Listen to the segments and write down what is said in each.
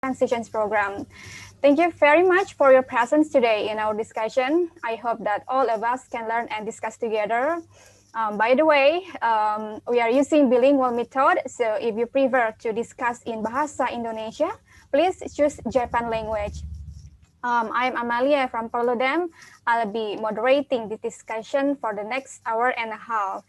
transitions program. Thank you very much for your presence today in our discussion. I hope that all of us can learn and discuss together. By the way, we are using bilingual method, so if you prefer to discuss in Bahasa Indonesia, please choose Japan language. I'm Amalia from Perludem. I'll be moderating the discussion for the next hour and a half.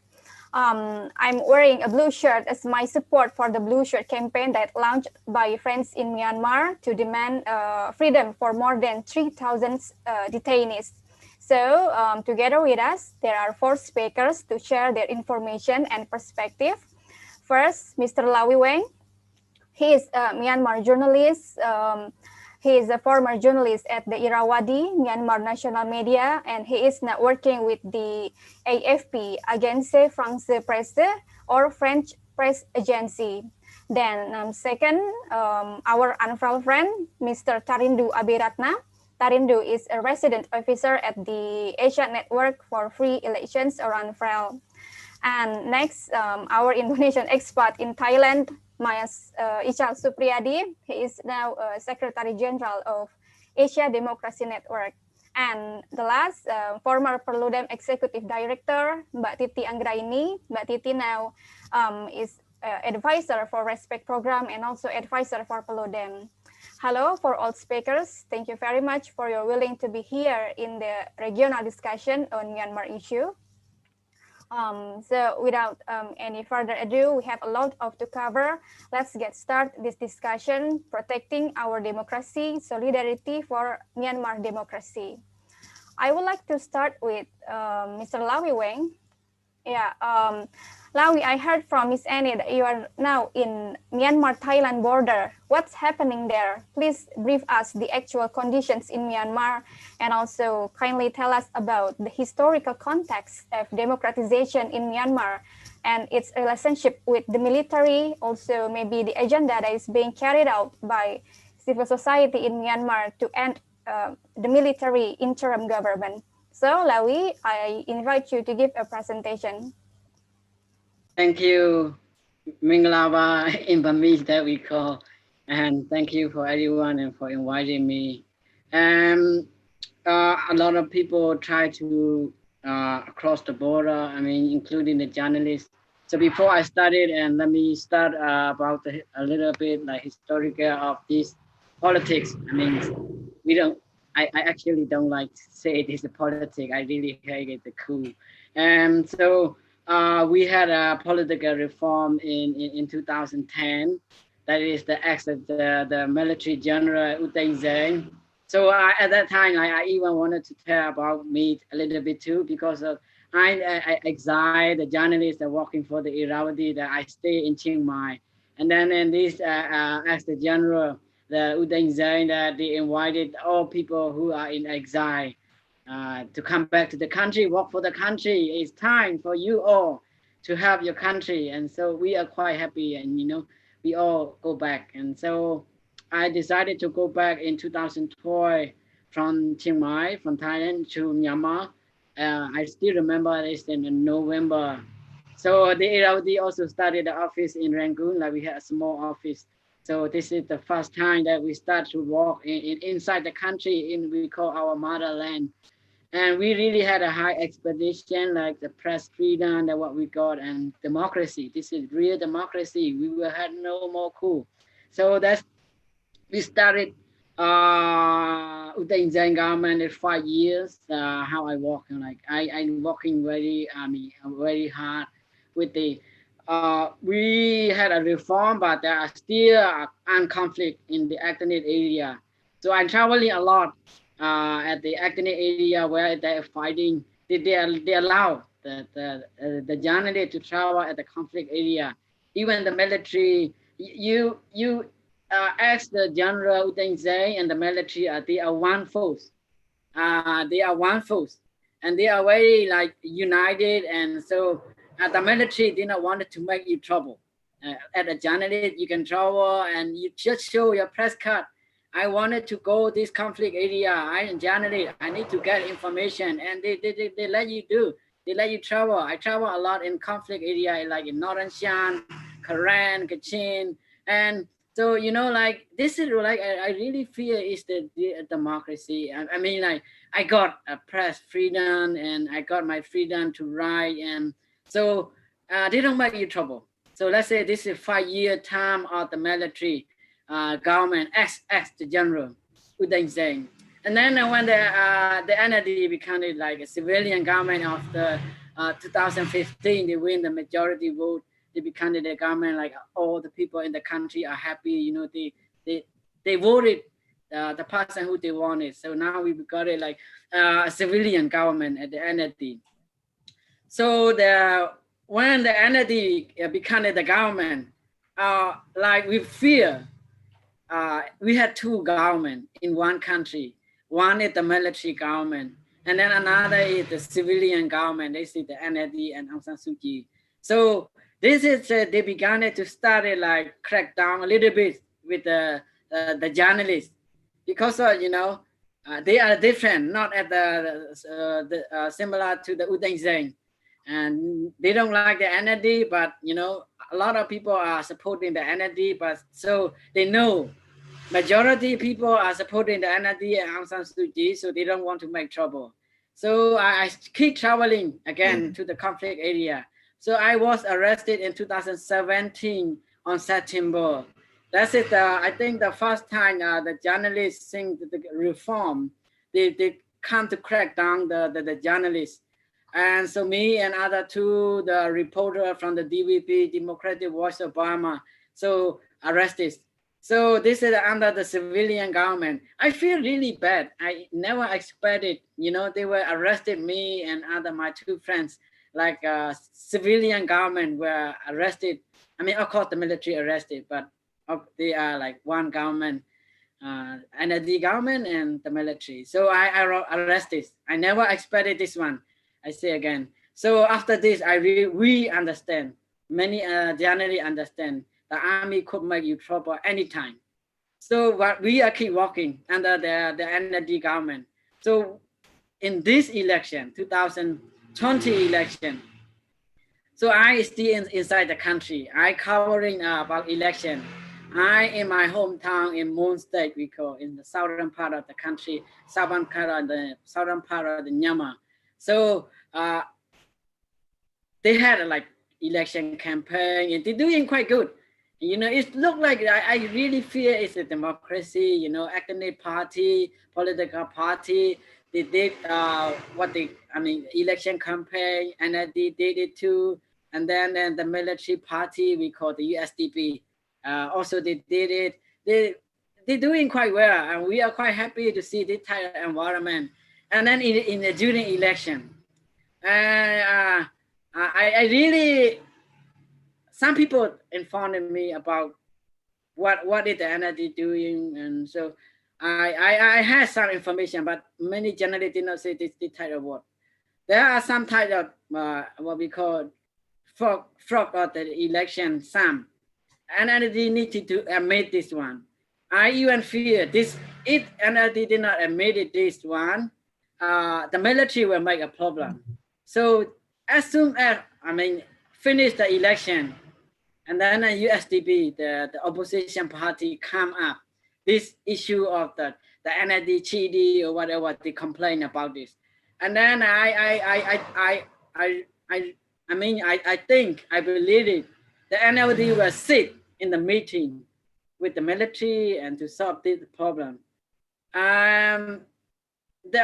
I'm wearing a blue shirt as my support for the Blue Shirt campaign that launched by friends in Myanmar to demand freedom for more than 3,000 detainees. So together with us, there are 4 speakers to share their information and perspective. First, Mr. Lawi Weng. He is a Myanmar journalist. He is a former journalist at the Irrawaddy, Myanmar national media, and he is now working with the AFP, Agence France Presse, or French press agency. Then second, our ANFREL friend, Mr. Tharindu Abeyrathna. Tharindu is a resident officer at the Asia Network for Free Elections or ANFREL. And next, our Indonesian expat in Thailand, Ichal Supriadi. He is now Secretary General of Asia Democracy Network. And the last, former Perludem Executive Director, Mbak Titi Anggraini. Mbak Titi now is advisor for Respect Program and also advisor for Perludem. Hello for all speakers. Thank you very much for your willing to be here in the regional discussion on Myanmar issue. So without any further ado, we have a lot to cover. Let's get started this discussion, protecting our democracy, solidarity for Myanmar democracy. I would like to start with Mr. Lawi Weng. Yeah, Lawi, I heard from Ms. Annie that you are now in Myanmar-Thailand border. What's happening there? Please brief us the actual conditions in Myanmar and also kindly tell us about the historical context of democratization in Myanmar and its relationship with the military, also maybe the agenda that is being carried out by civil society in Myanmar to end the military interim government. So, Lawi, I invite you to give a presentation. Thank you, Minglava, in Burmese that we call, and thank you for everyone and for inviting me. A lot of people try to cross the border, I mean, including the journalists. So before I started, and let me start about a little bit like historical of this politics. I mean, I actually don't like to say this is politics. I really hate it, the coup. And so we had a political reform in 2010. That is the ex of the military general U Thein Sein. So at that time, I even wanted to tell about me a little bit too, because of I exiled the journalists that working for the Irrawaddy that I stay in Chiang Mai. And then in this as the general, the U Thein Sein, that they invited all people who are in exile to come back to the country, work for the country. It's time for you all to have your country. And so we are quite happy, and we all go back. And so I decided to go back in 2012 from Chiang Mai, from Thailand to Myanmar. I still remember this in November. So the Irrawaddy also started the office in Rangoon, like we had a small office. So this is the first time that we start to walk inside the country we call our motherland. And we really had a high expectation, like the press freedom, that what we got, and democracy. This is real democracy. We will have no more coup. So we started U Thein Sein government in 5 years. How I work, I'm working very hard with the. We had a reform, but there are still armed conflict in the ethnic area. So I'm traveling a lot at the ethnic area where they're fighting. They allow the journalists to travel at the conflict area. Even the military, you ask the general U Thein Sein and the military, they are one force. They are one force, and they are very united. And so the military did not want to make you trouble. At a journalist, you can travel and you just show your press card. I wanted to go this conflict area. I am journalist. I need to get information, and they let you do. They let you travel. I travel a lot in conflict area, like in Northern Shan, Karen, Kachin, and So, you know, like this is like I really fear is the democracy. I mean, like I got a press freedom and I got my freedom to write, and so they don't make you trouble. So let's say this is 5 year time of the military government ex the general Udeng Zeng, and then when the NLD became like a civilian government after 2015, they win the majority vote. They become the government, like all the people in the country are happy, you know, they they voted the person who they wanted. So now we got it like a civilian government at the NLD. So when the NLD became the government, like we fear, we had two government in one country. One is the military government, and then another is the civilian government. This is the NLD and Aung San Suu Kyi. So this is they began it to start it like crack down a little bit with the journalists, because you know they are different, not at the similar to the Udeng Zeng, and they don't like the NLD, but you know a lot of people are supporting the NLD, but so they know majority people are supporting the NLD and Aung San Suu Kyi, so they don't want to make trouble. So I keep traveling again to the conflict area. So I was arrested in 2017 on September. That's it. I think the first time the journalists think the reform, they come to crack down the journalists. And so me and other two, the reporter from the DVP, Democratic Voice of Burma, so arrested. So this is under the civilian government. I feel really bad. I never expected, you know, they were arrested me and other my two friends, like civilian government were arrested. I mean, of course the military arrested, but they are like one government, NLD government and the military. So I arrested. I never expected this one. I say again. So after this, we understand. Many generally understand the army could make you trouble anytime. So but we are keep walking under the NLD government. So in this election, 2020 election, so I still inside the country. I covering about election. I in my hometown in Moon State, we call in the southern part of the country, southern part of the Myanmar. So they had a like election campaign and they're doing quite good. You know, it looked like I really fear it's a democracy, you know, ethnic party, political party. They did election campaign, and they did it too. And then the military party, we call the USDP, also they did it. They're doing quite well, and we are quite happy to see this type of environment. And then during election, I really, some people informed me about what is the NLD doing, and so I had some information, but many journalists did not say this type of word. There are some type of what we call fraud of the election. Some NLD needed to admit this one. I even fear this. If NLD did not admit this one, the military will make a problem. So as soon as finish the election, and then USDP, the opposition party, come up this issue of the NLD cheating or whatever, they complain about this, and then I believe it. The NLD will sit in the meeting with the military and to solve this problem.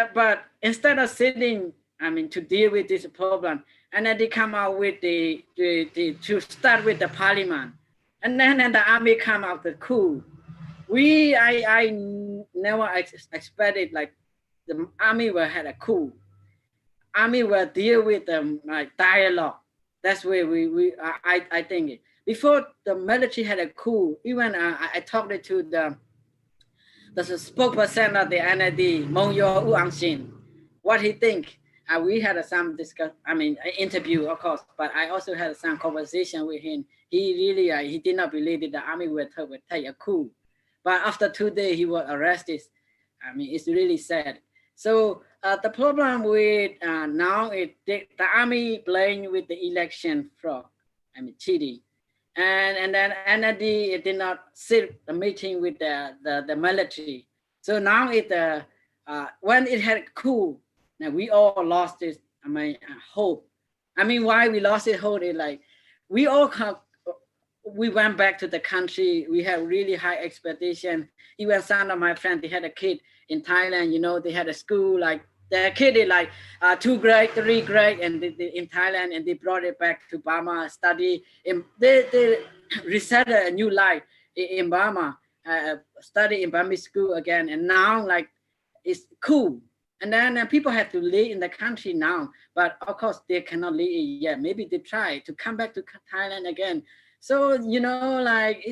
But instead of sitting, to deal with this problem, and then they come out with to start with the parliament, and then the army come out the coup. I never expected like the army will have a coup. Army will deal with them like dialogue. That's where I think it. Before the military had a coup, even I talked to the spokesperson of the NLD, Mongyo Uangshin, what he think. We had some interview, of course, but I also had some conversation with him. He really, he did not believe that the army would take a coup. But after 2 days, he was arrested. It's really sad. So the problem with now is the army playing with the election fraud, cheating. and then NLD did not sit a meeting with the military. So now when it had cool, now we all lost this. I mean, hope. I mean, why we lost it hope is like we all we went back to the country. We had really high expectation. Even some of my friends, they had a kid in Thailand. You know, they had a school like their kid is like 2 grade, 3 grade, and they in Thailand, and they brought it back to Burma study. They reset a new life in Burma, study in Burmese school again, and now like it's cool. And then people have to live in the country now, but of course they cannot live it yet. Maybe they try to come back to Thailand again. So you know, like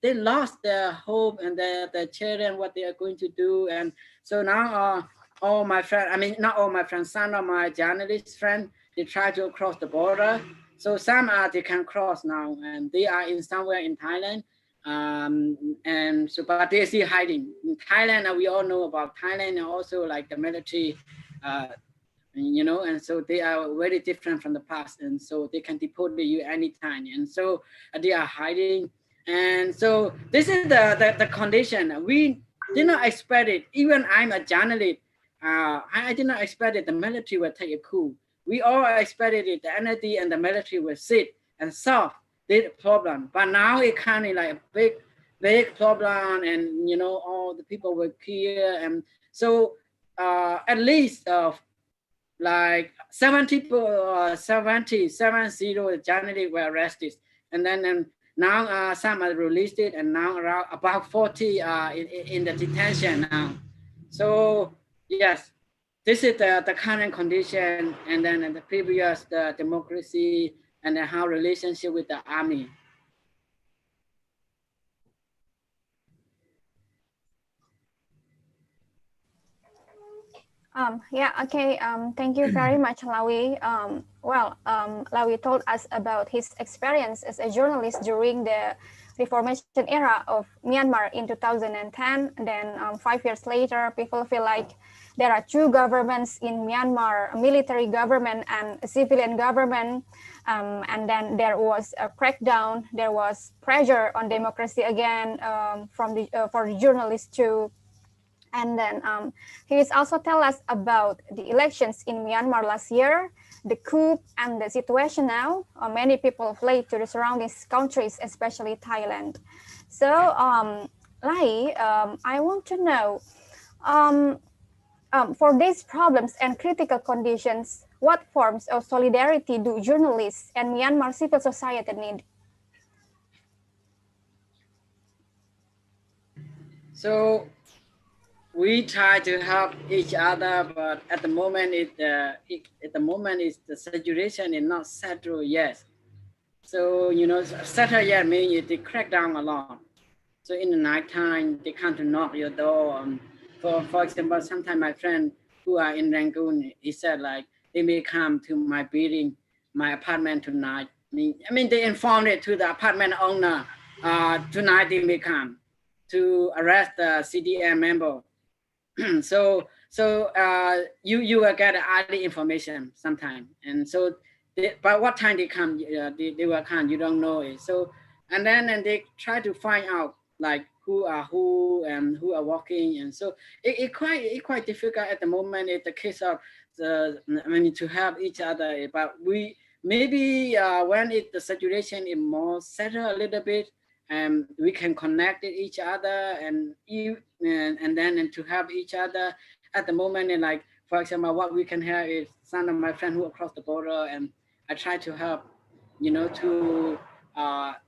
they lost their hope and their children, what they are going to do, and so now all my friends, I mean not all my friends, some of my journalist friends, they try to cross the border. So some they can cross now, and they are in somewhere in Thailand. And so, but they're still hiding in Thailand. We all know about Thailand, and also like the military, uh, you know, and so they are very different from the past, and so they can deport you anytime, and so they are hiding. And so this is the condition. We did not expect it. Even I'm a journalist. I did not expect it. The military will take a coup. We all expected it. The NLD and the military will sit and solve this problem. But now it kind of like a big problem, and you know all the people were here, and so at least like 70 journalists were arrested, and then now some are released it, and now around about 40 in the detention now. So yes, this is the current condition, and then in the previous the democracy, and then how relationship with the army. Yeah, okay. Thank you very much, Lawi. Lawi told us about his experience as a journalist during the reformation era of Myanmar in 2010. Then 5 years later, people feel like there are two governments in Myanmar, a military government and a civilian government. And then there was a crackdown. There was pressure on democracy again for the journalists too. And then he is also tell us about the elections in Myanmar last year, the coup, and the situation now. Many people fled to the surrounding countries, especially Thailand. So, Lai, I want to know, for these problems and critical conditions, what forms of solidarity do journalists and Myanmar civil society need? So we try to help each other, but at the moment the situation is not settled yet. So you know, settled yet means they crack down a lot. So in the night time, they come to knock your door. For example, sometimes my friend who are in Rangoon, he said like they may come to my building, my apartment tonight. I mean they informed it to the apartment owner. Tonight they may come to arrest the CDM member. so you will get early information sometime, and so by what time they come, they will come, you don't know it. So and they try to find out like who are who and who are walking, and so it quite difficult at the moment. It's the case of to help each other, but we maybe when the situation is more settled a little bit, we can connect with each other, and then to help each other at the moment. And like for example, what we can help is some of my friends who across the border, and I try to help, you know, to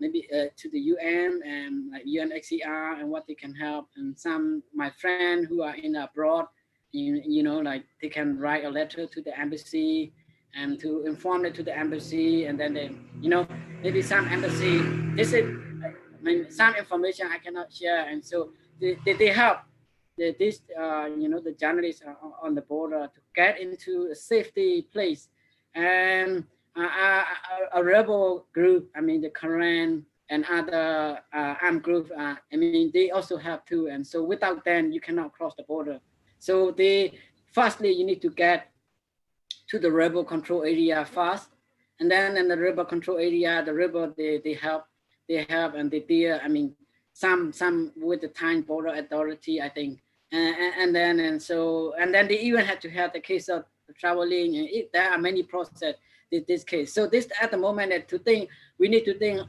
maybe to the UN and like UNHCR and what they can help, and some my friends who are in abroad, you know, like they can write a letter to the embassy and to inform it to the embassy, and then they, you know, maybe some embassy, this is, I mean, some information I cannot share, and so they help this, you know, the journalists on the border to get into a safety place, and a rebel group, I mean the Korean and other armed group, I mean they also have too, and so without them you cannot cross the border. So firstly you need to get to the rebel control area first, and then in the rebel control area, the rebel they help they have, and Titi, I mean, some with the time border authority, I think, and then they even had to have the case of traveling, and there are many process this case. So this at the moment that to think we need to think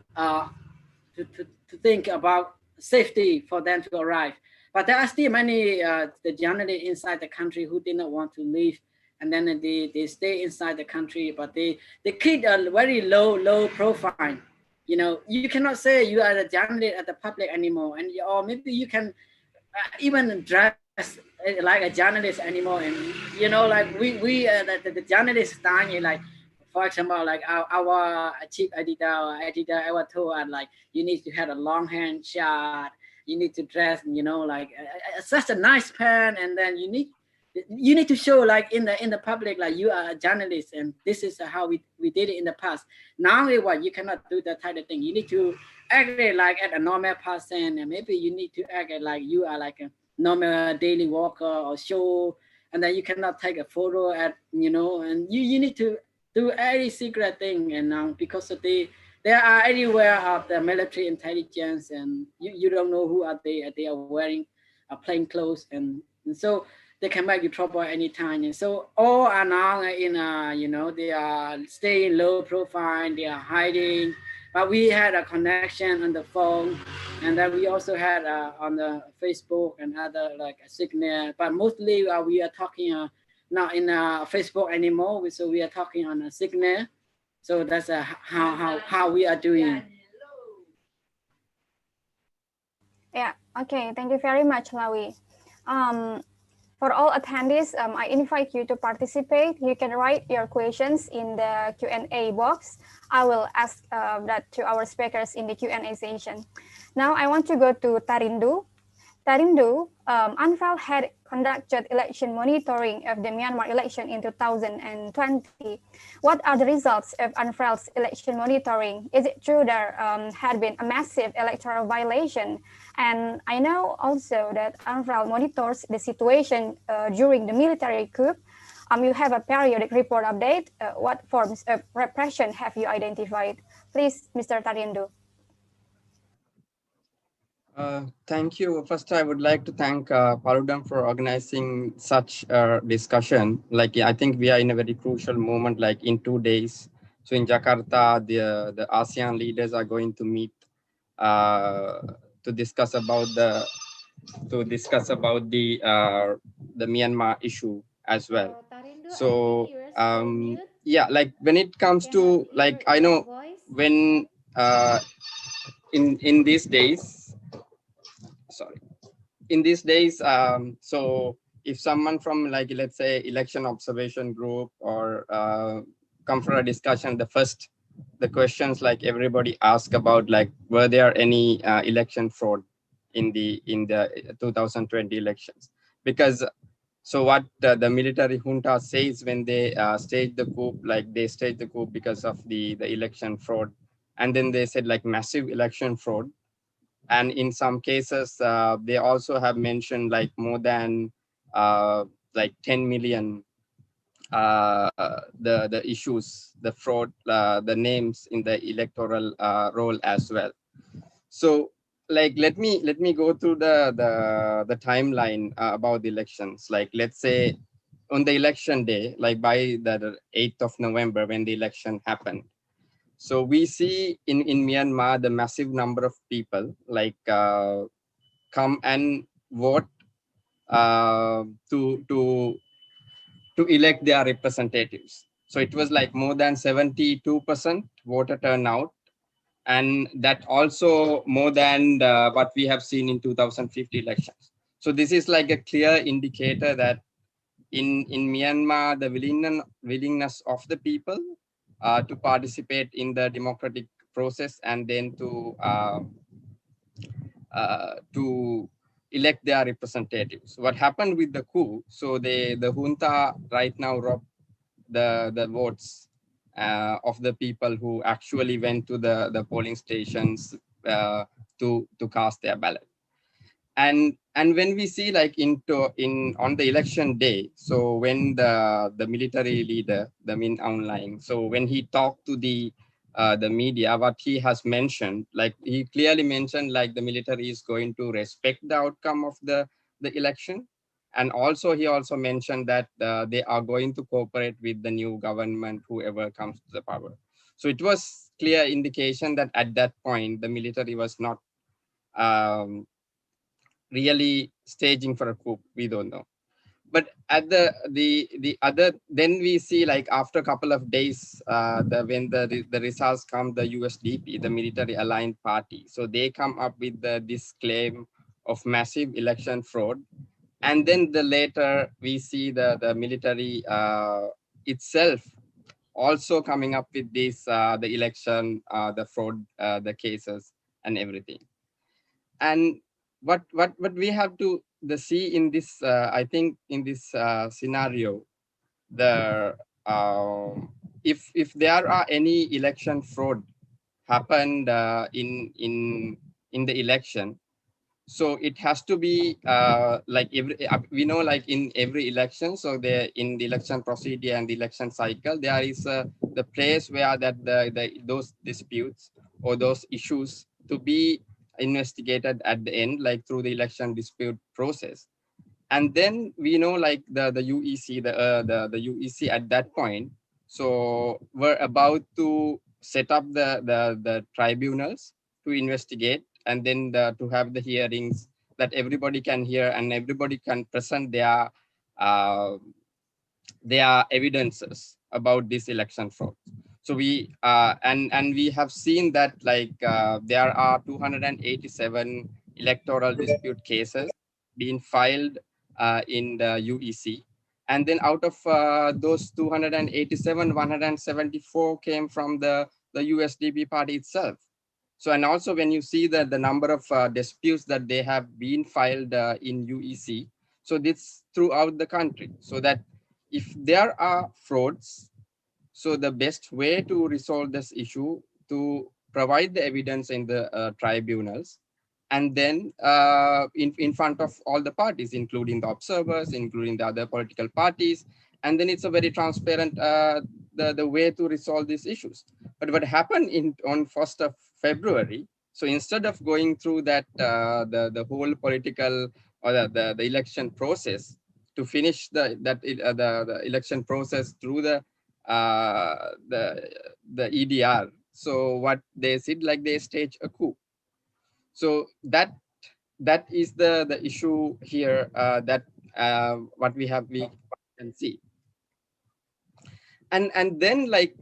to think about safety for them to arrive. But there are still many the journalists inside the country who did not want to leave, and then they stay inside the country, but they keep a very low profile. You know, you cannot say you are a journalist at the public anymore, and or maybe you can even dress like a journalist anymore. And you know, like we the journalist style, like for example, like our chief editor or editor ever told us like you need to have a long hand shot, you need to dress, you know, like such a nice pen, and then you need to show like in the public like you are a journalist, and this is how we did it in the past. Now what you cannot do that type of thing. You need to act like at a normal person, and maybe you need to act like you are like a normal daily worker or show, and then you cannot take a photo at, you know, and you need to do any secret thing. And now because of they are anywhere of the military intelligence, and you don't know who are they are wearing plain clothes, and so they can make you trouble anytime. And so all are now in you know, they are staying low profile, they are hiding. But we had a connection on the phone, and then we also had on the Facebook and other like a signal. But mostly we are talking not in Facebook anymore. So we are talking on a signal. So that's how we are doing. Yeah. Okay. Thank you very much, Lawi. For all attendees, I invite you to participate. You can write your questions in the Q&A box. I will ask that to our speakers in the Q&A session. Now I want to go to Tharindu. Tharindu, ANFREL had conducted election monitoring of the Myanmar election in 2020. What are the results of ANFREL's election monitoring? Is it true there had been a massive electoral violation? And I know also that ANFREL monitors the situation during the military coup. You have a periodic report update. What forms of repression have you identified? Please, Mr. Tharindu. Thank you. First, I would like to thank Perludem for organizing such a discussion. Like, I think we are in a very crucial moment, like in 2 days. So in Jakarta, the ASEAN leaders are going to meet to discuss about the Myanmar issue as well. So yeah, like when it comes to like, I know when in these days. Sorry, in these days, so if someone from like, let's say, election observation group or come for a discussion, the questions like everybody ask about, like, were there any election fraud in the 2020 elections? Because so what the military junta says when they stage the coup, like they stage the coup because of the election fraud, and then they said like massive election fraud. And in some cases, they also have mentioned like more than like 10 million the issues, the fraud, the names in the electoral roll as well. So like let me go through the timeline about the elections. Like let's say on the election day, like by the 8th of November when the election happened. So we see in Myanmar, the massive number of people like come and vote to elect their representatives. So it was like more than 72% voter turnout. And that also more than what we have seen in 2050 elections. So this is like a clear indicator that in Myanmar, the willingness of the people to participate in the democratic process and then to elect their representatives. What happened with the coup? So the junta right now robbed the votes of the people who actually went to the polling stations to cast their ballot. And when we see like on the election day, so when the military leader, the Min Aung Hlaing, so when he talked to the the media, what he has mentioned, like he clearly mentioned, like the military is going to respect the outcome of the election. And also he also mentioned that they are going to cooperate with the new government, whoever comes to the power. So it was clear indication that at that point, the military was not really staging for a coup. We don't know. But at the other, then we see like after a couple of days, when the results come, the USDP, the military aligned party, so they come up with this claim of massive election fraud. And then the later we see the military itself also coming up with this the election, the fraud, the cases and everything. And what we have to see in this, I think in this scenario, the if there are any election fraud happened in the election, so it has to be like every, we know like in every election, so there in the election procedure and the election cycle, there is the place where that those disputes or those issues to be investigated at the end, like through the election dispute process. And then we know like the UEC, the UEC at that point, so we're about to set up the tribunals to investigate, and then to have the hearings that everybody can hear and everybody can present uh, their evidences about this election fraud. So we and we have seen that like there are 287 electoral dispute cases being filed in the UEC. And then out of those 287, 174 came from the USDP party itself. So, and also when you see that the number of disputes that they have been filed in UEC, so this throughout the country, so that if there are frauds, so the best way to resolve this issue to provide the evidence in the tribunals, and then in front of all the parties, including the observers, including the other political parties, and then it's a very transparent the way to resolve these issues. But what happened on 1st of February, so instead of going through that the whole political or the election process to finish the election process through uh, the the EDR, so what they said, like they stage a coup. So that is the issue here, that what we can see. And then like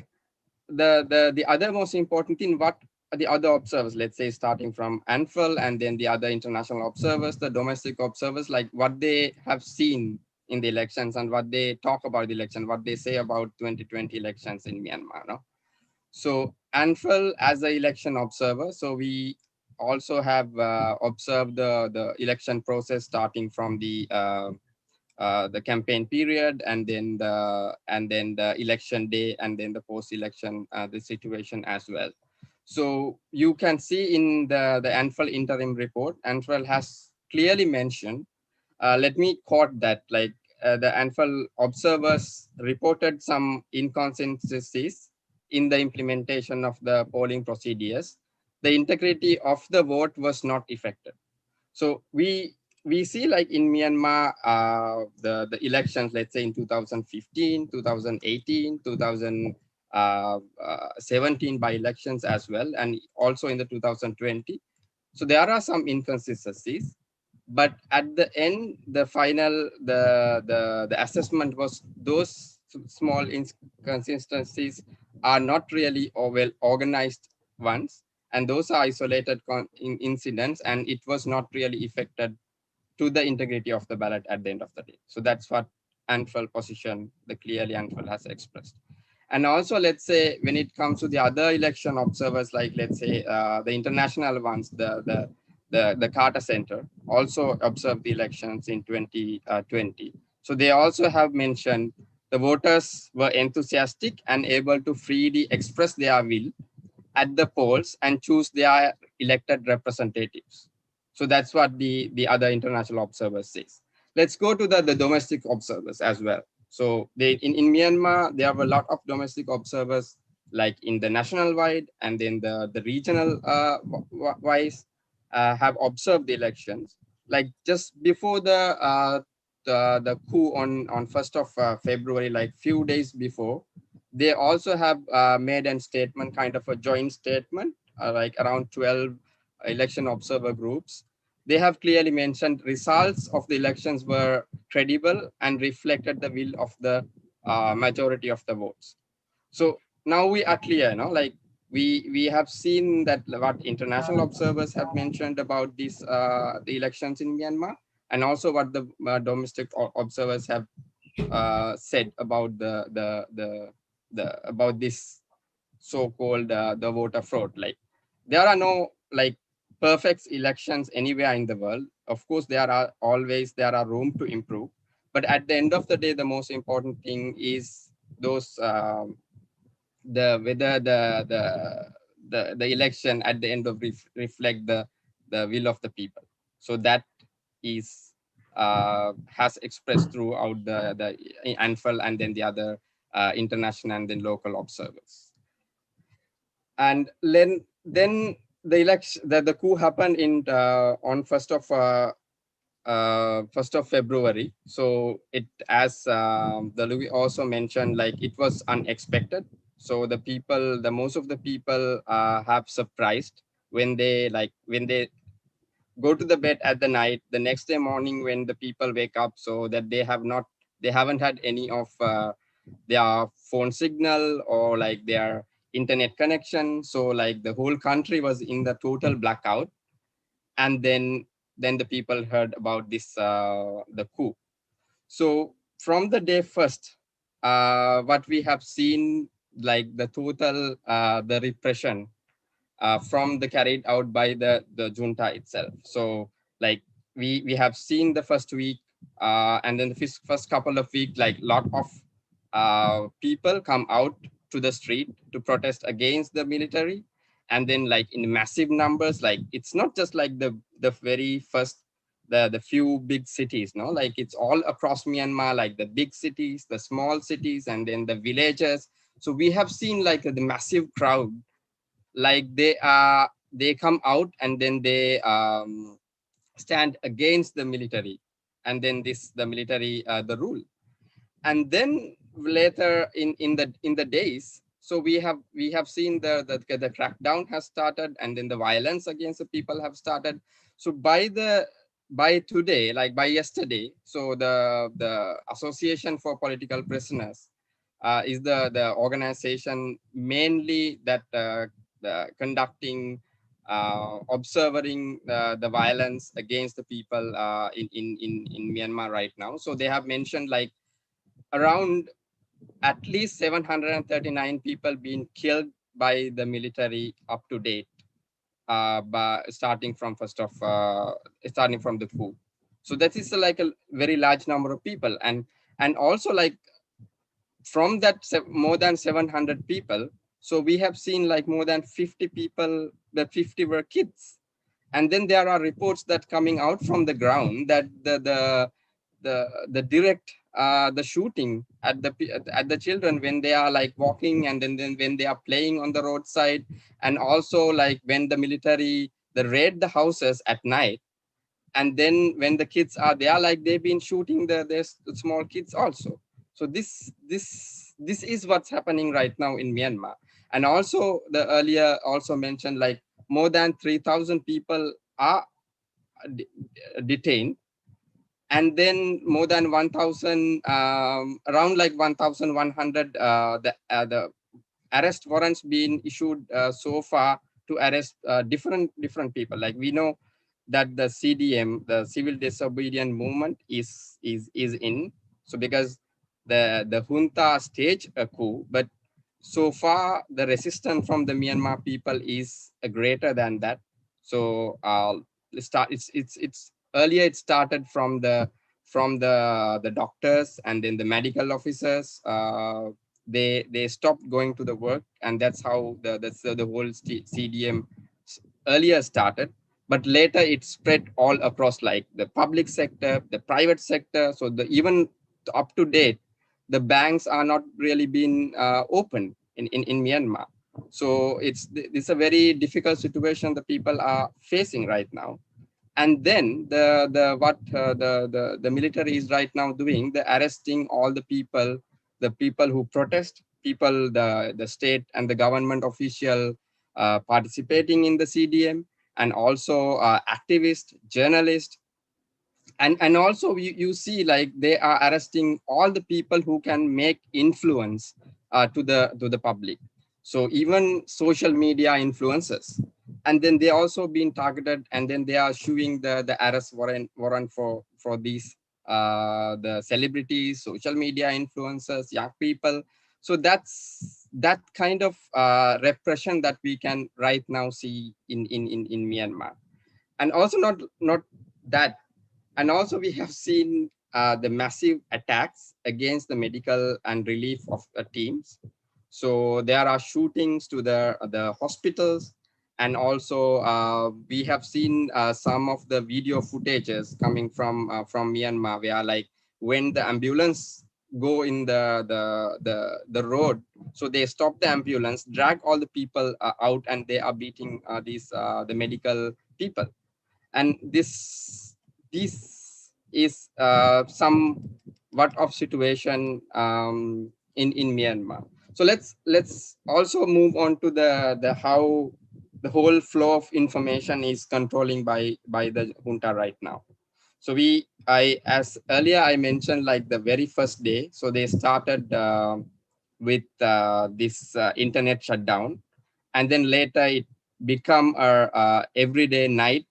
the other most important thing, what the other observers, let's say starting from ANFREL and then the other international observers, the domestic observers, like what they have seen in the elections and what they talk about the election, what they say about 2020 elections in Myanmar. No? So ANFREL as an election observer, so we also have observed the election process starting from the campaign period, and then the election day, and then the post-election the situation as well. So you can see in the ANFREL interim report, ANFREL has clearly mentioned, let me quote that, like the ANFREL observers reported some inconsistencies in the implementation of the polling procedures. The integrity of the vote was not affected. So we see like in Myanmar, the elections, let's say in 2015, 2018, 2017 by elections as well, and also in the 2020. So there are some inconsistencies, but at the end, the final, the assessment was those small inconsistencies are not really well organized ones, and those are isolated incidents, and it was not really affected to the integrity of the ballot at the end of the day. So that's what ANFREL position, the clearly ANFREL has expressed. And also, let's say when it comes to the other election observers, like let's say the international ones, the Carter Center also observed the elections in 2020. So they also have mentioned the voters were enthusiastic and able to freely express their will at the polls and choose their elected representatives. So that's what the other international observers says. Let's go to the domestic observers as well. So in Myanmar, there are a lot of domestic observers like in the national wide and then the regional wise, have observed the elections. Like just before the coup on 1st of February, like few days before, they also have made a statement, kind of a joint statement, like around 12 election observer groups. They have clearly mentioned results of the elections were credible and reflected the will of the majority of the votes. So now we are clear, like we have seen that what international observers have mentioned about these the elections in Myanmar, and also what the domestic observers have said about the about this so-called the voter fraud. Like there are no like perfect elections anywhere in the world. Of course, there are room to improve, but at the end of the day, the most important thing is those the whether the election at the end of reflect the will of the people. So that is has expressed throughout the ANFREL and then the other international and then local observers. And then the election, the coup happened in on 1st of February. So it, as the Lawi also mentioned, like it was unexpected. So the most of the people have surprised when they go to the bed at the night, the next day morning when the people wake up, so that they haven't had any of their phone signal or like their internet connection. So like the whole country was in the total blackout. And then the people heard about this the coup. So from the day first, what we have seen, like the total the repression from the carried out by the junta itself. So like we have seen the first week and then the first couple of weeks, like lot of people come out to the street to protest against the military, and then like in massive numbers. Like it's not just like the very first the few big cities, no, like it's all across Myanmar, like the big cities, the small cities, and then the villages. So we have seen like the massive crowd, like they come out and then they stand against the military, and then the military the rule. And then later in the days, so we have seen the crackdown has started, and then the violence against the people have started. So by today, like by yesterday, so the Association for Political Prisoners is the organization mainly that conducting observing the violence against the people in Myanmar right now. So they have mentioned like around at least 739 people being killed by the military up to date, by starting from starting from the coup. So that is like a very large number of people, and also like from that more than 700 people, so we have seen like more than 50 people, the 50 were kids. And then there are reports that coming out from the ground that the direct the shooting at the children when they are like walking, and then when they are playing on the roadside, and also like when the military they raid the houses at night, and then when the kids are there, like they've been shooting the small kids also. So this is what's happening right now in Myanmar. And also the earlier also mentioned like more than 3,000 people are detained, and then more than 1,000 around like 1,100 the arrest warrants being issued so far to arrest different people. Like we know that the CDM, the Civil Disobedience Movement, is in. So because the junta staged a coup, but so far the resistance from the Myanmar people is greater than that. So it's earlier it started from the doctors and then the medical officers. They stopped going to the work, and that's how the whole CDM earlier started. But later it spread all across, like the public sector, the private sector. So the even up to date, the banks are not really been open in Myanmar. So it's a very difficult situation the people are facing right now. And then the military is right now doing, the arresting all the people who protest, people, the state and the government official participating in the CDM, and also activists, journalists, and also you see like they are arresting all the people who can make influence to the public. So even social media influencers, and then they also being targeted, and then they are issuing the arrest warrant for these the celebrities, social media influencers, young people. So that's that kind of repression that we can right now see in Myanmar. And also not that, and also we have seen the massive attacks against the medical and relief of teams. So there are shootings to the hospitals. And also we have seen some of the video footages coming from Myanmar, where like when the ambulance go in the road, so they stop the ambulance, drag all the people out, and they are beating these the medical people. And this is somewhat of situation in Myanmar. So let's also move on to the how the whole flow of information is controlling by the junta right now. So as earlier I mentioned, like the very first day, so they started with this internet shutdown, and then later it become a everyday night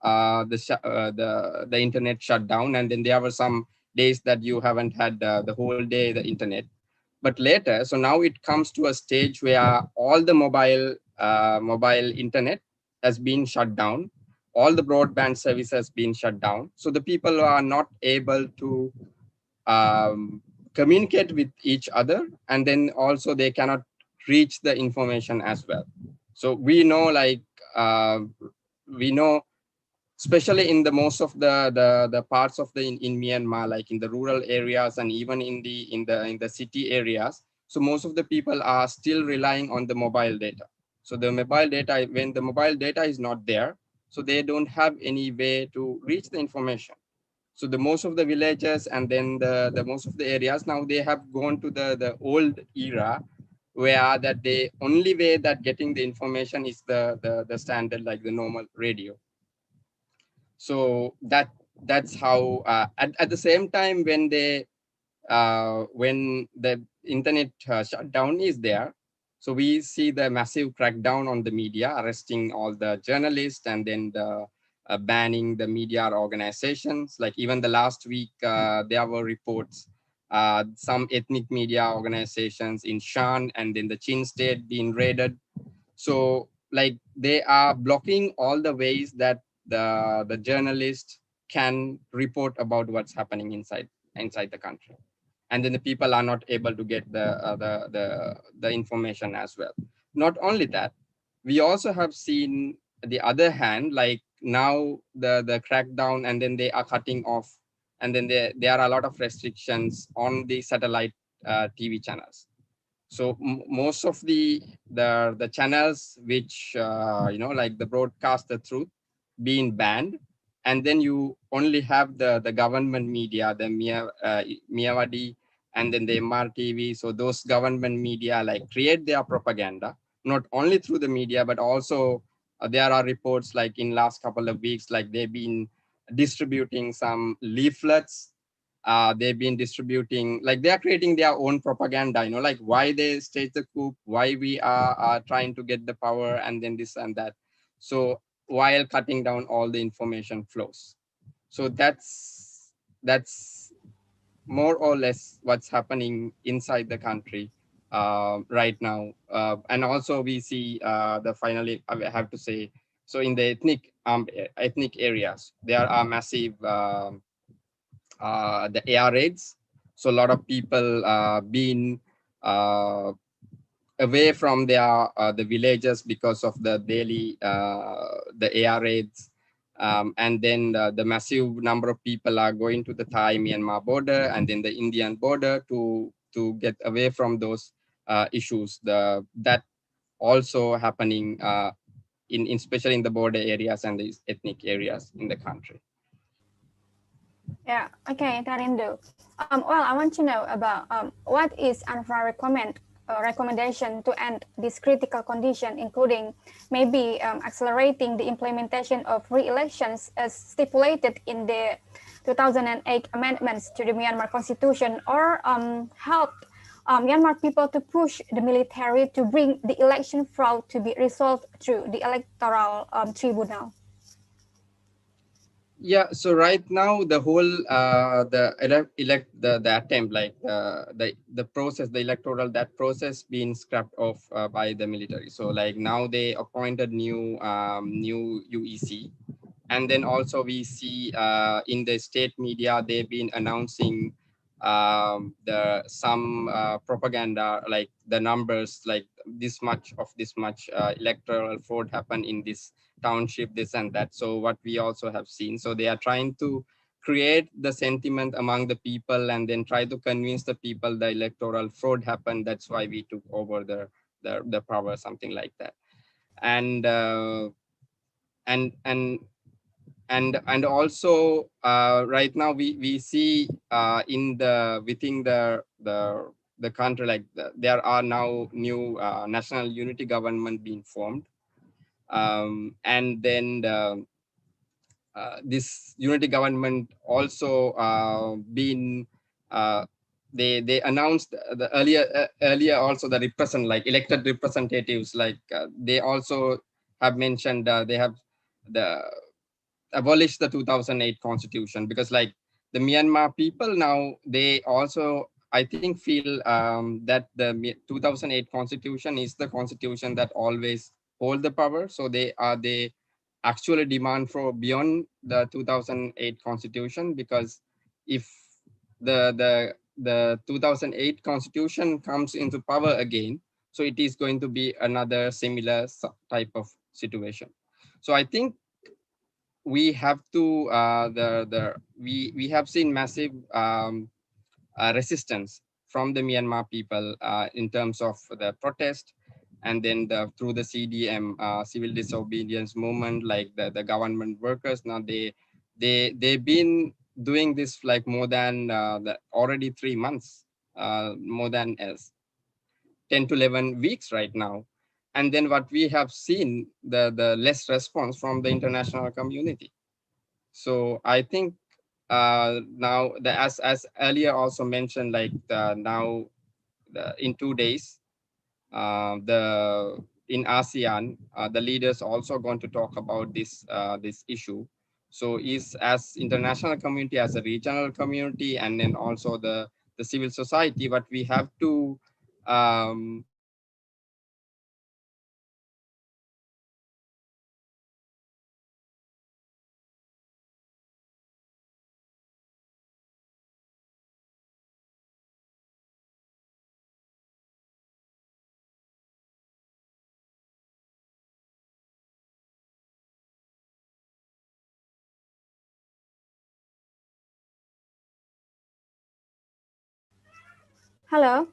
the internet shut down, and then there were some days that you haven't had the whole day the internet. But later, so now it comes to a stage where all the mobile internet has been shut down, all the broadband service has been shut down, so the people are not able to communicate with each other, and then also they cannot reach the information as well. So we know like we know, especially in the most of the parts of in Myanmar, like in the rural areas and even in the city areas. So most of the people are still relying on the mobile data. So the mobile data, when the mobile data is not there, so they don't have any way to reach the information. So the most of the villages and then the most of the areas now, they have gone to the old era, where that the only way that getting the information is the standard, like the normal radio. So that's how at the same time, when the internet shutdown is there, so we see the massive crackdown on the media, arresting all the journalists, and then banning the media organizations. Like even the last week there were reports some ethnic media organizations in Shan and in the Chin state being raided. So like they are blocking all the ways that the journalist can report about what's happening inside the country, and then the people are not able to get the information as well. Not only that, we also have seen the other hand, like now the crackdown, and then they are cutting off, and then there are a lot of restrictions on the satellite TV channels. So most of the channels which like the broadcast the truth being banned, and then you only have the government media, the Miyawadi, and then the MRTV. So those government media like create their propaganda not only through the media, but also there are reports like in last couple of weeks, like they've been distributing some leaflets. They've been distributing, like they're creating their own propaganda, like why they stage the coup, why we are trying to get the power, and then this and that. So while cutting down all the information flows. So that's more or less what's happening inside the country right now. And also we see the finally, I have to say, so in the ethnic areas, there are massive the air raids. So a lot of people been away from their the villages because of the daily the air raids. And then the massive number of people are going to the Thai Myanmar border and then the Indian border to get away from those issues that also happening in especially in the border areas and the ethnic areas in the country. Yeah, okay, Tharindu. Well, I want to know about what is ANFREL recommendation to end this critical condition, including maybe accelerating the implementation of re-elections as stipulated in the 2008 amendments to the Myanmar constitution, or help Myanmar people to push the military to bring the election fraud to be resolved through the electoral tribunal. Yeah, so right now the whole the attempt, like the process, the electoral, that process being scrapped off by the military. So like now they appointed new UEC, and then also we see in the state media they've been announcing the some propaganda, like the numbers, like this much electoral fraud happened in this township, this and that. So what we also have seen, so they are trying to create the sentiment among the people and then try to convince the people the electoral fraud happened, that's why we took over the power, something like that. And and and and also right now we see in the within the country, like there are now new national unity government being formed, and then this unity government also been they announced the earlier also the represent, like elected representatives, like they also have mentioned they have the abolish the 2008 constitution, because like the Myanmar people now, they also I think feel that the 2008 constitution is the constitution that always hold the power. So they actually demand for beyond the 2008 constitution, because if the 2008 constitution comes into power again, so it is going to be another similar type of situation. So I think we have to we have seen massive resistance from the Myanmar people in terms of the protest, and then through the CDM civil disobedience movement, like the government workers. Now they've been doing this like more than already 3 months, more than as 10 to 11 weeks right now. And then what we have seen, the less response from the international community. So I think now as earlier also mentioned, like now in 2 days, the in ASEAN, the leaders also going to talk about this issue. So is as international community, as a regional community, and then also the civil society, what we have to Hello.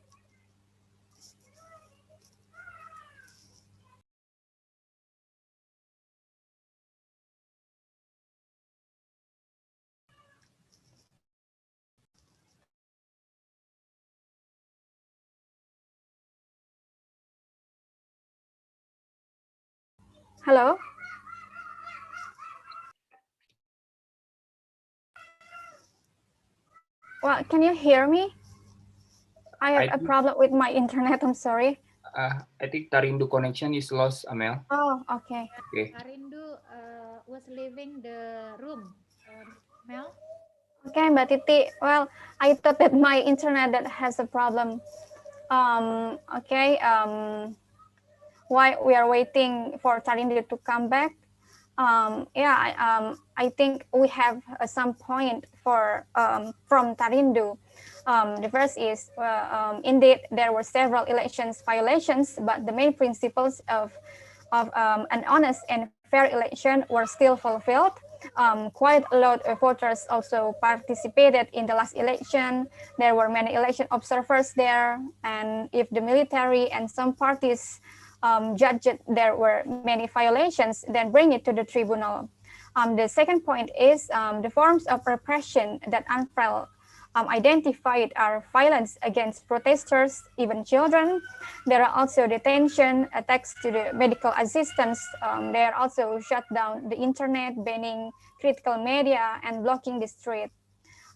Hello. Well, can you hear me? I have a problem with my internet. I'm sorry. I think Tharindu connection is lost, Amel. Oh, okay. Okay. Tharindu was leaving the room. Mel? Okay, Mbak Titi. Well, I thought that my internet that has a problem. Okay. While we are waiting for Tharindu to come back, I think we have some point for from Tharindu. The first is indeed there were several elections violations, but the main principles of an honest and fair election were still fulfilled. Quite a lot of voters also participated in the last election. There were many election observers there, and if the military and some parties judged there were many violations, then bring it to the tribunal. The second point is the forms of repression that ANFREL identified are violence against protesters, even children. There are also detention, attacks to the medical assistance. They are also shut down the internet, banning critical media, and blocking the street.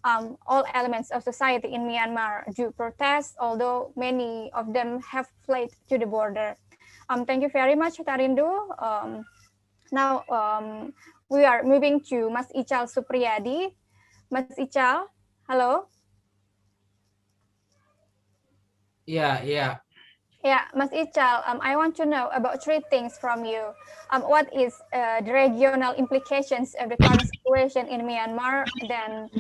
All elements of society in Myanmar do protest, although many of them have fled to the border. Thank you very much, Tharindu. Now we are moving to Mas Ichal Supriadi. Mas Ichal, hello. Yeah. Yeah, Mas Ichal, I want to know about three things from you. What is the regional implications of the current situation in Myanmar? Then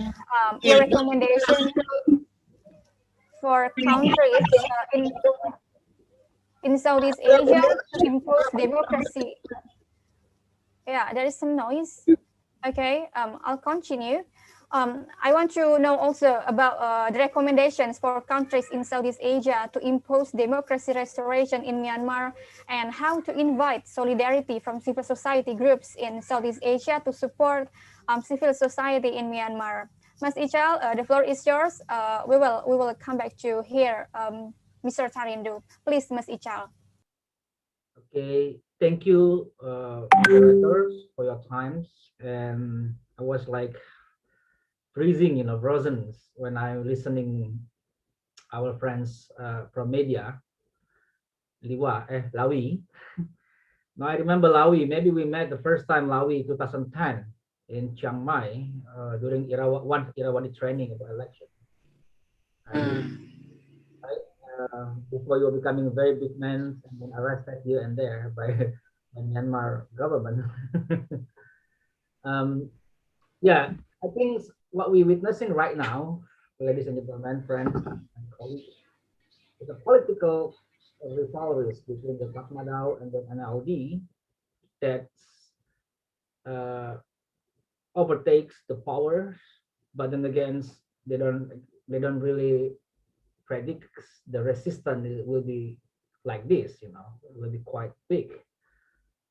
your recommendation for countries in Southeast Asia to impose democracy. Yeah, there is some noise. Okay, I'll continue. I want to know also about the recommendations for countries in Southeast Asia to impose democracy restoration in Myanmar, and how to invite solidarity from civil society groups in Southeast Asia to support civil society in Myanmar. Mas Ichal, the floor is yours. We will come back to here, Mr. Tharindu. Please, Mas Ichal. Okay. Thank you, moderators, for your times. And I was like freezing, frozen when I'm listening our friends from media, Lawi. Now I remember Lawi. Maybe we met the first time Lawi 2010 in Chiang Mai during Irawadi training about election. Before you're becoming a very big man and then arrested here and there by the Myanmar government. Yeah, I think what we're witnessing right now, ladies and gentlemen, friends and colleagues, is a political rivalry between the Tatmadaw and the NLD that overtakes the power, but then again, they don't really predict the resistance will be like this, it will be quite big.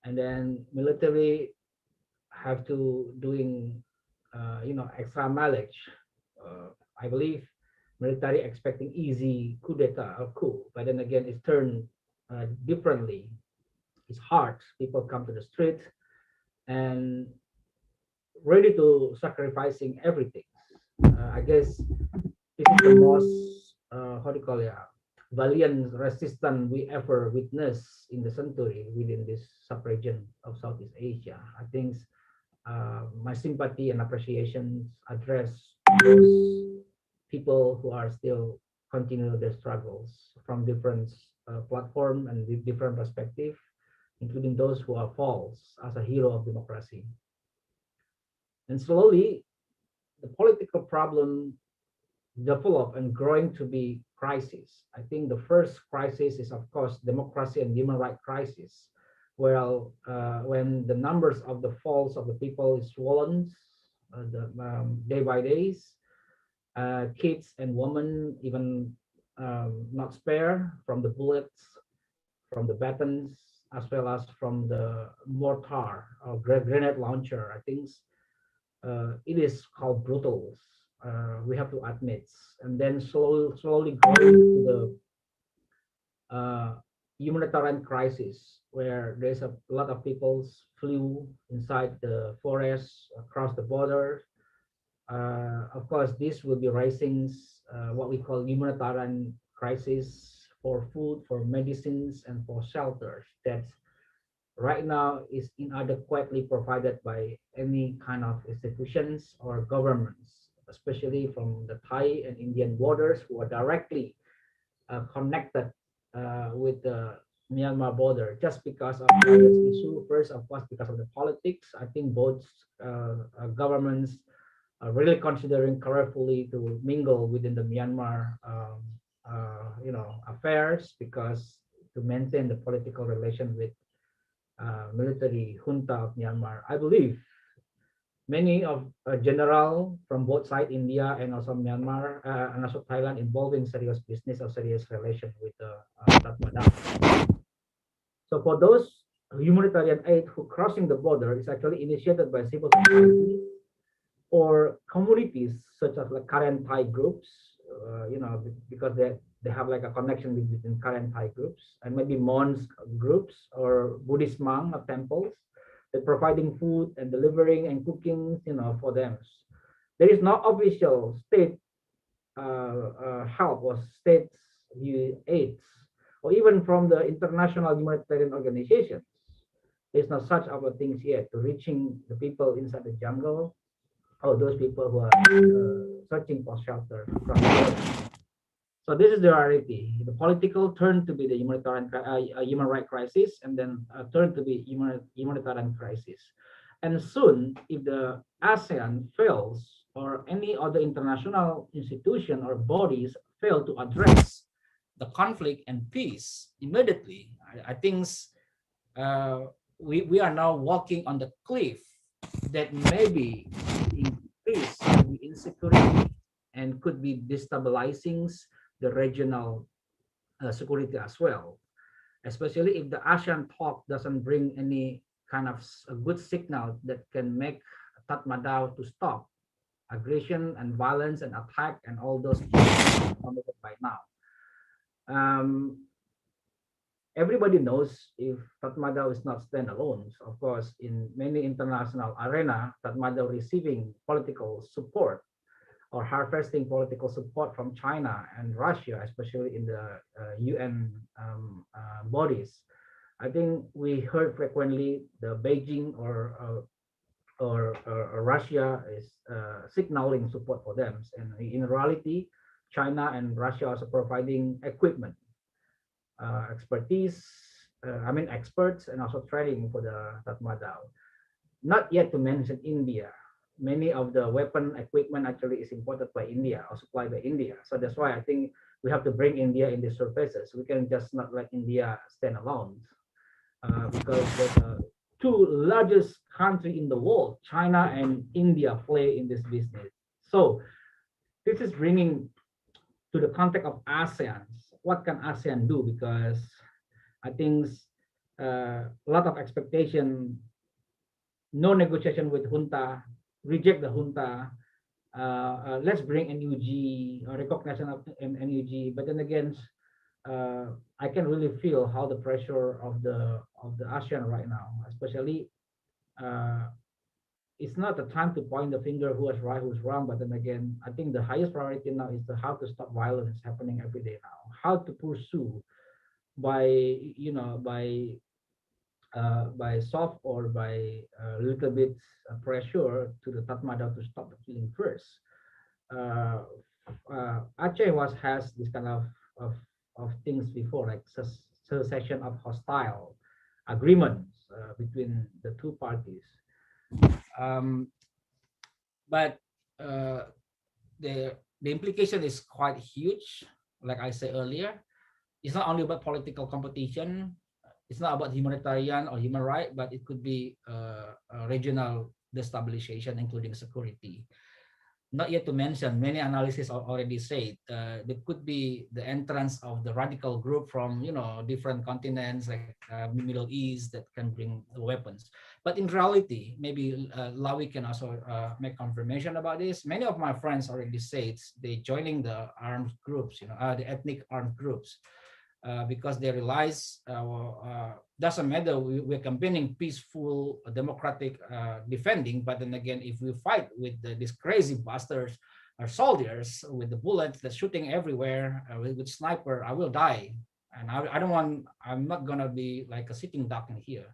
And then military have to doing, extra mileage. I believe military expecting easy coup d'etat or coup, but then again, it's turned differently. It's hard. People come to the street and ready to sacrificing everything. I guess this is the most how do you call it, valiant resistance we ever witnessed in the century within this sub-region of Southeast Asia. I think my sympathy and appreciation address those people who are still continue their struggles from different platform and with different perspective, including those who are false as a hero of democracy. And slowly, the political problem develop and growing to be crisis. I think the first crisis is, of course, democracy and human rights crisis. Well, when the numbers of the falls of the people is swollen day by days, kids and women even not spare from the bullets, from the batons, as well as from the mortar or grenade launcher. I think it is called brutal. We have to admit, and then slowly going to the humanitarian crisis, where there's a lot of people flew inside the forest across the border. Of course, this will be raising what we call humanitarian crisis for food, for medicines, and for shelters that right now is inadequately provided by any kind of institutions or governments, especially from the Thai and Indian borders, who are directly connected with the Myanmar border, just because of this issue. First, of course, because of the politics. I think both governments are really considering carefully to mingle within the Myanmar, affairs, because to maintain the political relation with military junta of Myanmar. I believe many of general from both sides, India and also Myanmar and also Thailand, involving serious business or serious relation with Tatmadaw. So for those humanitarian aid who crossing the border is actually initiated by civil society or communities such as like current Thai groups, because they have like a connection between current Thai groups and maybe Mons groups or Buddhist monk of temples. They're providing food and delivering and cooking, for them. There is no official state help or state aids, or even from the international humanitarian organizations. There's no such other things yet to reaching the people inside the jungle or those people who are searching for shelter across the world. So this is the reality. The political turned to be the human right crisis, and then turned to be humanitarian crisis. And soon, if the ASEAN fails or any other international institution or bodies fail to address the conflict and peace immediately, I think we are now walking on the cliff that maybe increase the insecurity and could be destabilizing the regional security as well, especially if the ASEAN talk doesn't bring any kind of a good signal that can make Tatmadaw to stop aggression and violence and attack and all those committed by now. Everybody knows if Tatmadaw is not standalone. So of course, in many international arena, Tatmadaw receiving political support or harvesting political support from China and Russia, especially in the UN bodies. I think we heard frequently the Beijing or Russia is signaling support for them, and in reality, China and Russia are also providing equipment, expertise, experts, and also training for the Tatmadaw. Not yet to mention India. Many of the weapon equipment actually is imported by India or supplied by India. So that's why I think we have to bring India in these surfaces. We can just not let India stand alone, because the two largest country in the world, China and India, play in this business. So this is bringing to the context of ASEAN. What can ASEAN do? Because I think a lot of expectation, no negotiation with junta, reject the junta, let's bring NUG, recognition of NUG. But then again, I can really feel how the pressure of the ASEAN right now, especially, it's not the time to point the finger who is right, who's wrong. But then again, I think the highest priority now is how to stop violence happening every day now, how to pursue by soft or by a little bit pressure to the Tatmadaw to stop the killing first. Aceh has this kind of things before, like cessation of hostile agreements between the two parties. But the implication is quite huge. Like I said earlier, it's not only about political competition. It's not about humanitarian or human right, but it could be regional destabilization, including security. Not yet to mention, many analysis already said there could be the entrance of the radical group from different continents like Middle East that can bring the weapons. But in reality, maybe Lawi can also make confirmation about this. Many of my friends already said they joining the armed groups, the ethnic armed groups. Because they realize doesn't matter, we're campaigning peaceful, democratic defending, but then again, if we fight with these crazy bastards or soldiers with the bullets that's shooting everywhere with sniper, I will die, and I'm not gonna be like a sitting duck in here.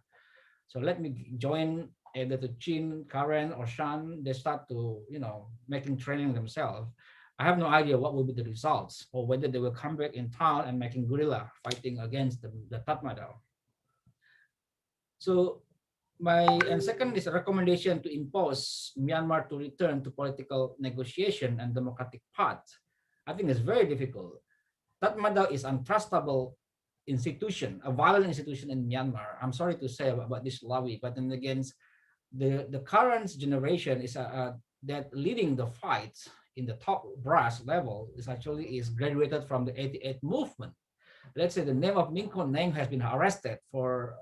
So let me join either to Chin, Karen, or Shan. They start to making training themselves. I have no idea what will be the results, or whether they will come back in town and making guerrilla fighting against the Tatmadaw. So second is a recommendation to impose Myanmar to return to political negotiation and democratic path. I think it's very difficult. Tatmadaw is untrustable institution, a violent institution in Myanmar. I'm sorry to say about this, Lawi, but then again, the current generation is that leading the fights in the top brass level is graduated from the 88 movement. Let's say the name of Minko Neng has been arrested for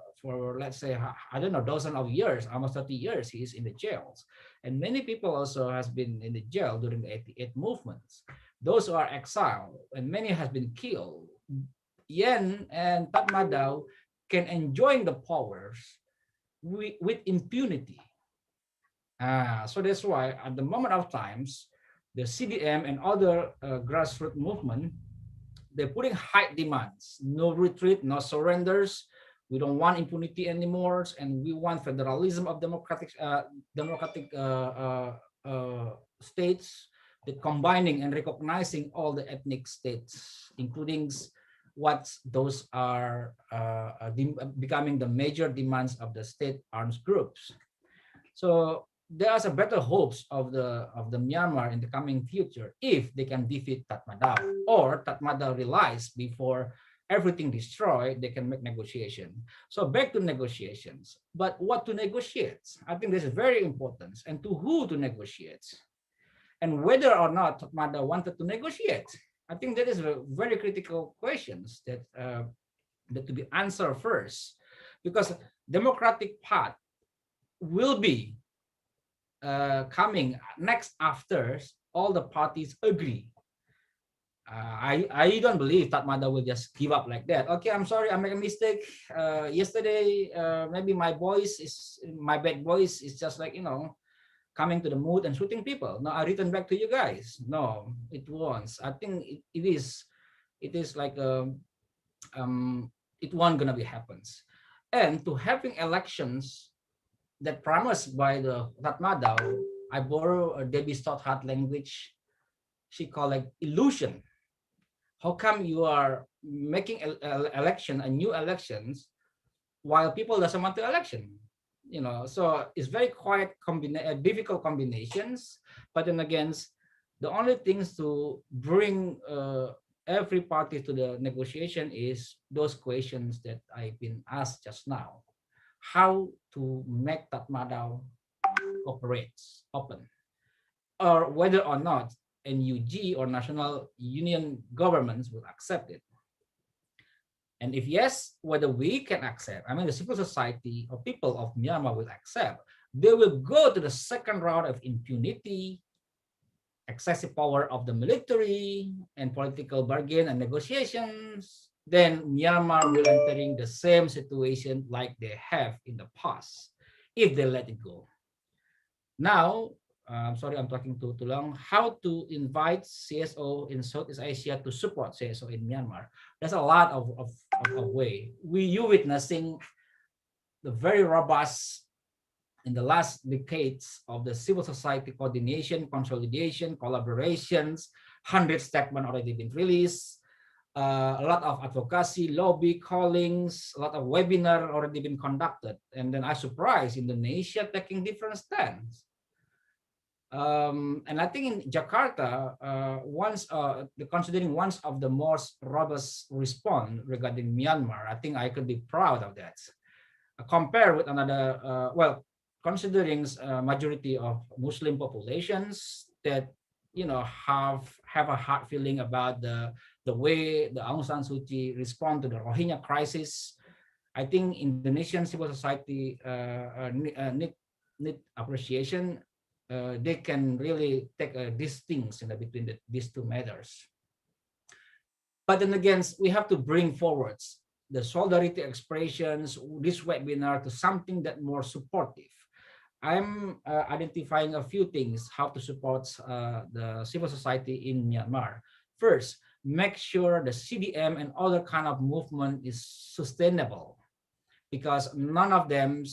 let's say, I don't know, dozen of years, almost 30 years. He is in the jails, and many people also has been in the jail during the 88 movements. Those who are exiled, and many has been killed. Yen and Tatmadaw can enjoy the powers with impunity. So that's why at the moment of times, the CDM and other grassroots movement, they're putting high demands: no retreat, no surrenders. We don't want impunity anymore, and we want federalism of democratic states, that combining and recognizing all the ethnic states, including what those are becoming the major demands of the state arms groups. So there are better hopes of the Myanmar in the coming future if they can defeat Tatmadaw, or Tatmadaw realize before everything destroyed, they can make negotiation. So back to negotiations. But what to negotiate? I think this is very important. And to who to negotiate? And whether or not Tatmadaw wanted to negotiate. I think that is a very critical questions that to be answered first, because democratic path will be coming next after all the parties agree. I don't believe Tatmadaw will just give up like that. Okay, I'm sorry, I made a mistake. Yesterday, maybe my bad voice is just like, coming to the mood and shooting people. No, I return back to you guys. No, it won't. I think it is like it won't gonna be happens. And to having elections that promised by the Tatmadaw, I borrow a Debbie Stothard language. She called it illusion. How come you are making new elections while people doesn't want the election? So it's very quite difficult combinations. But then again, the only things to bring every party to the negotiation is those questions that I've been asked just now. How to make Tatmadaw operates open, or whether or not NUG or national union governments will accept it. And if yes, whether we can accept, I mean the civil society or people of Myanmar will accept, they will go to the second round of impunity, excessive power of the military, and political bargain and negotiations. Then Myanmar will entering the same situation like they have in the past, if they let it go. Now, I'm sorry, I'm talking too long. How to invite CSO in Southeast Asia to support CSO in Myanmar? There's a lot of way. You witnessing the very robust in the last decades of the civil society coordination, consolidation, collaborations. 100 statements already been released. A lot of advocacy, lobby callings, a lot of webinar already been conducted. And then I surprised Indonesia taking different stands. And I think in Jakarta, considering one of the most robust response regarding Myanmar, I think I could be proud of that. Compared with another, considering majority of Muslim populations that have a hard feeling about the way the Aung San Suu Kyi respond to the Rohingya crisis, I think Indonesian civil society need appreciation. They can really take these things between these two matters. But then again, we have to bring forward the solidarity expressions, this webinar, to something that more supportive. I'm identifying a few things how to support the civil society in Myanmar. First, make sure the CDM and other kind of movement is sustainable, because none of them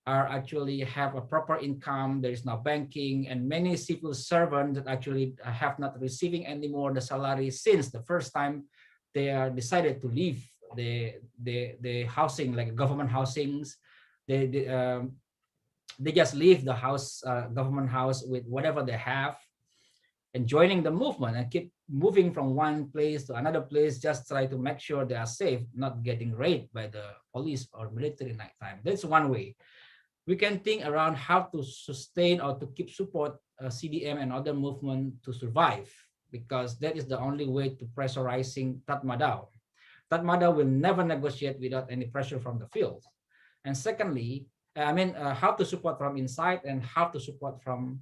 are actually have a proper income. There is no banking, and many civil servants that actually have not receiving anymore the salary since the first time they are decided to leave the housing, like government housings. They just leave the house, government house, with whatever they have, and joining the movement and keep moving from one place to another place, just try to make sure they are safe, not getting raped by the police or military nighttime. That's one way. we can think around how to sustain or to keep support CDM and other movement to survive, because that is the only way to pressurizing Tatmadaw. Tatmadaw will never negotiate without any pressure from the field. And secondly, how to support from inside and how to support from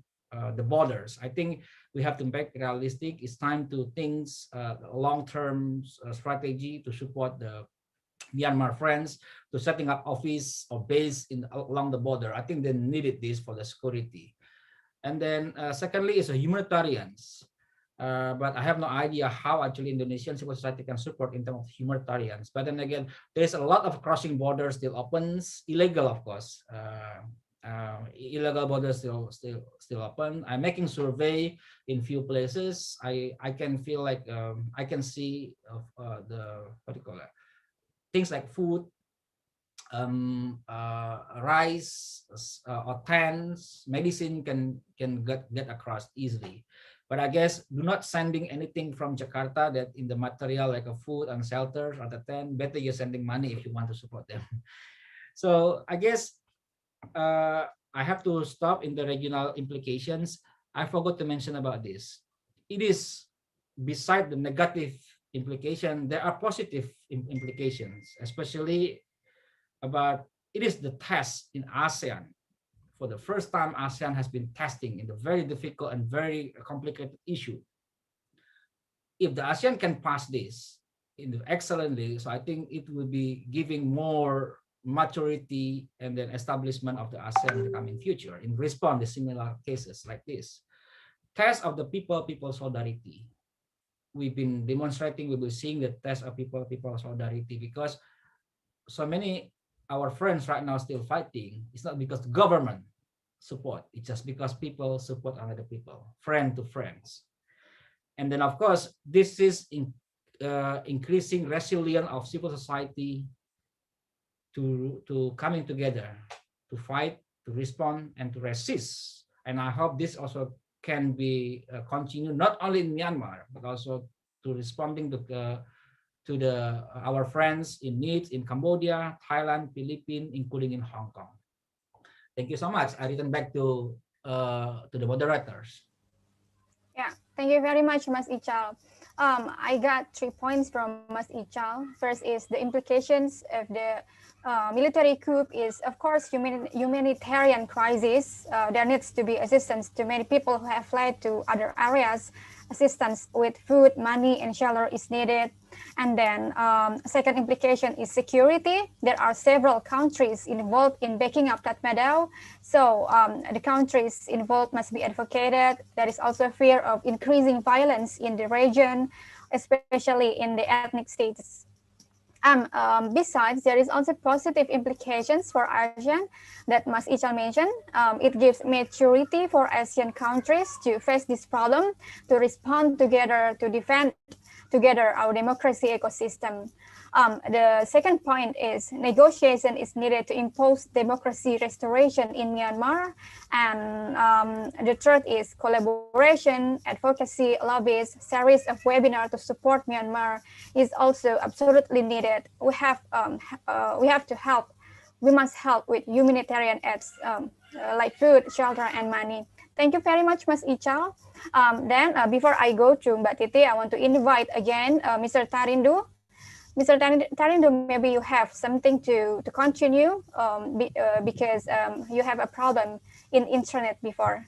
the borders. I think we have to make realistic. It's time to think long-term strategy to support the Myanmar friends, to setting up office or base along the border. I think they needed this for the security. And then secondly is a humanitarians. But I have no idea how actually Indonesian civil society can support in terms of humanitarians. But then again, there's a lot of crossing borders still opens, illegal of course. Illegal borders still open. I'm making survey in few places. I can feel like I can see the what do you call it, things like food, rice, or tents, medicine can get across easily. But I guess do not sending anything from Jakarta that in the material like a food and shelter or the tent. Better you're sending money if you want to support them. So I guess I have to stop in the regional implications. I forgot to mention about this. It is beside the negative implication, there are positive implications, especially about it is the test in ASEAN. For the first time, ASEAN has been testing in the very difficult and very complicated issue. If the ASEAN can pass this excellently, so I think it will be giving more maturity and then establishment of the ASEAN in the coming future in response to similar cases like this. Test of the people solidarity. We've been demonstrating, we've been seeing the test of people solidarity, because so many our friends right now still fighting. It's not because the government support, it's just because people support another people, friend to friends. And then of course, this is increasing resilience of civil society to coming together, to fight, to respond, and to resist. And I hope this also can be continued not only in Myanmar, but also to responding to our friends in need in Cambodia, Thailand, Philippines, including in Hong Kong. Thank you so much. I return back to the moderators. Yeah, thank you very much, Mas Ichal. I got 3 points from Mas Ichal. First is the implications of the military coup is, of course, humanitarian crisis. There needs to be assistance to many people who have fled to other areas. Assistance with food, money, and shelter is needed. And then second implication is security. There are several countries involved in backing up Tatmadaw. So the countries involved must be advocated. There is also fear of increasing violence in the region, especially in the ethnic states. Besides, there is also positive implications for ASEAN that Mas Ichal mentioned. It gives maturity for ASEAN countries to face this problem, to respond together, to defend together our democracy ecosystem. The second point is negotiation is needed to impose democracy restoration in Myanmar. And the third is collaboration, advocacy, lobbies, series of webinars to support Myanmar is also absolutely needed. We must help with humanitarian aids like food, shelter, and money. Thank you very much, Mas Ichal. Then before I go to Mbak Titi, I want to invite again Mr. Tharindu. Mr. Tharindu, maybe you have something to continue because you have a problem in internet before.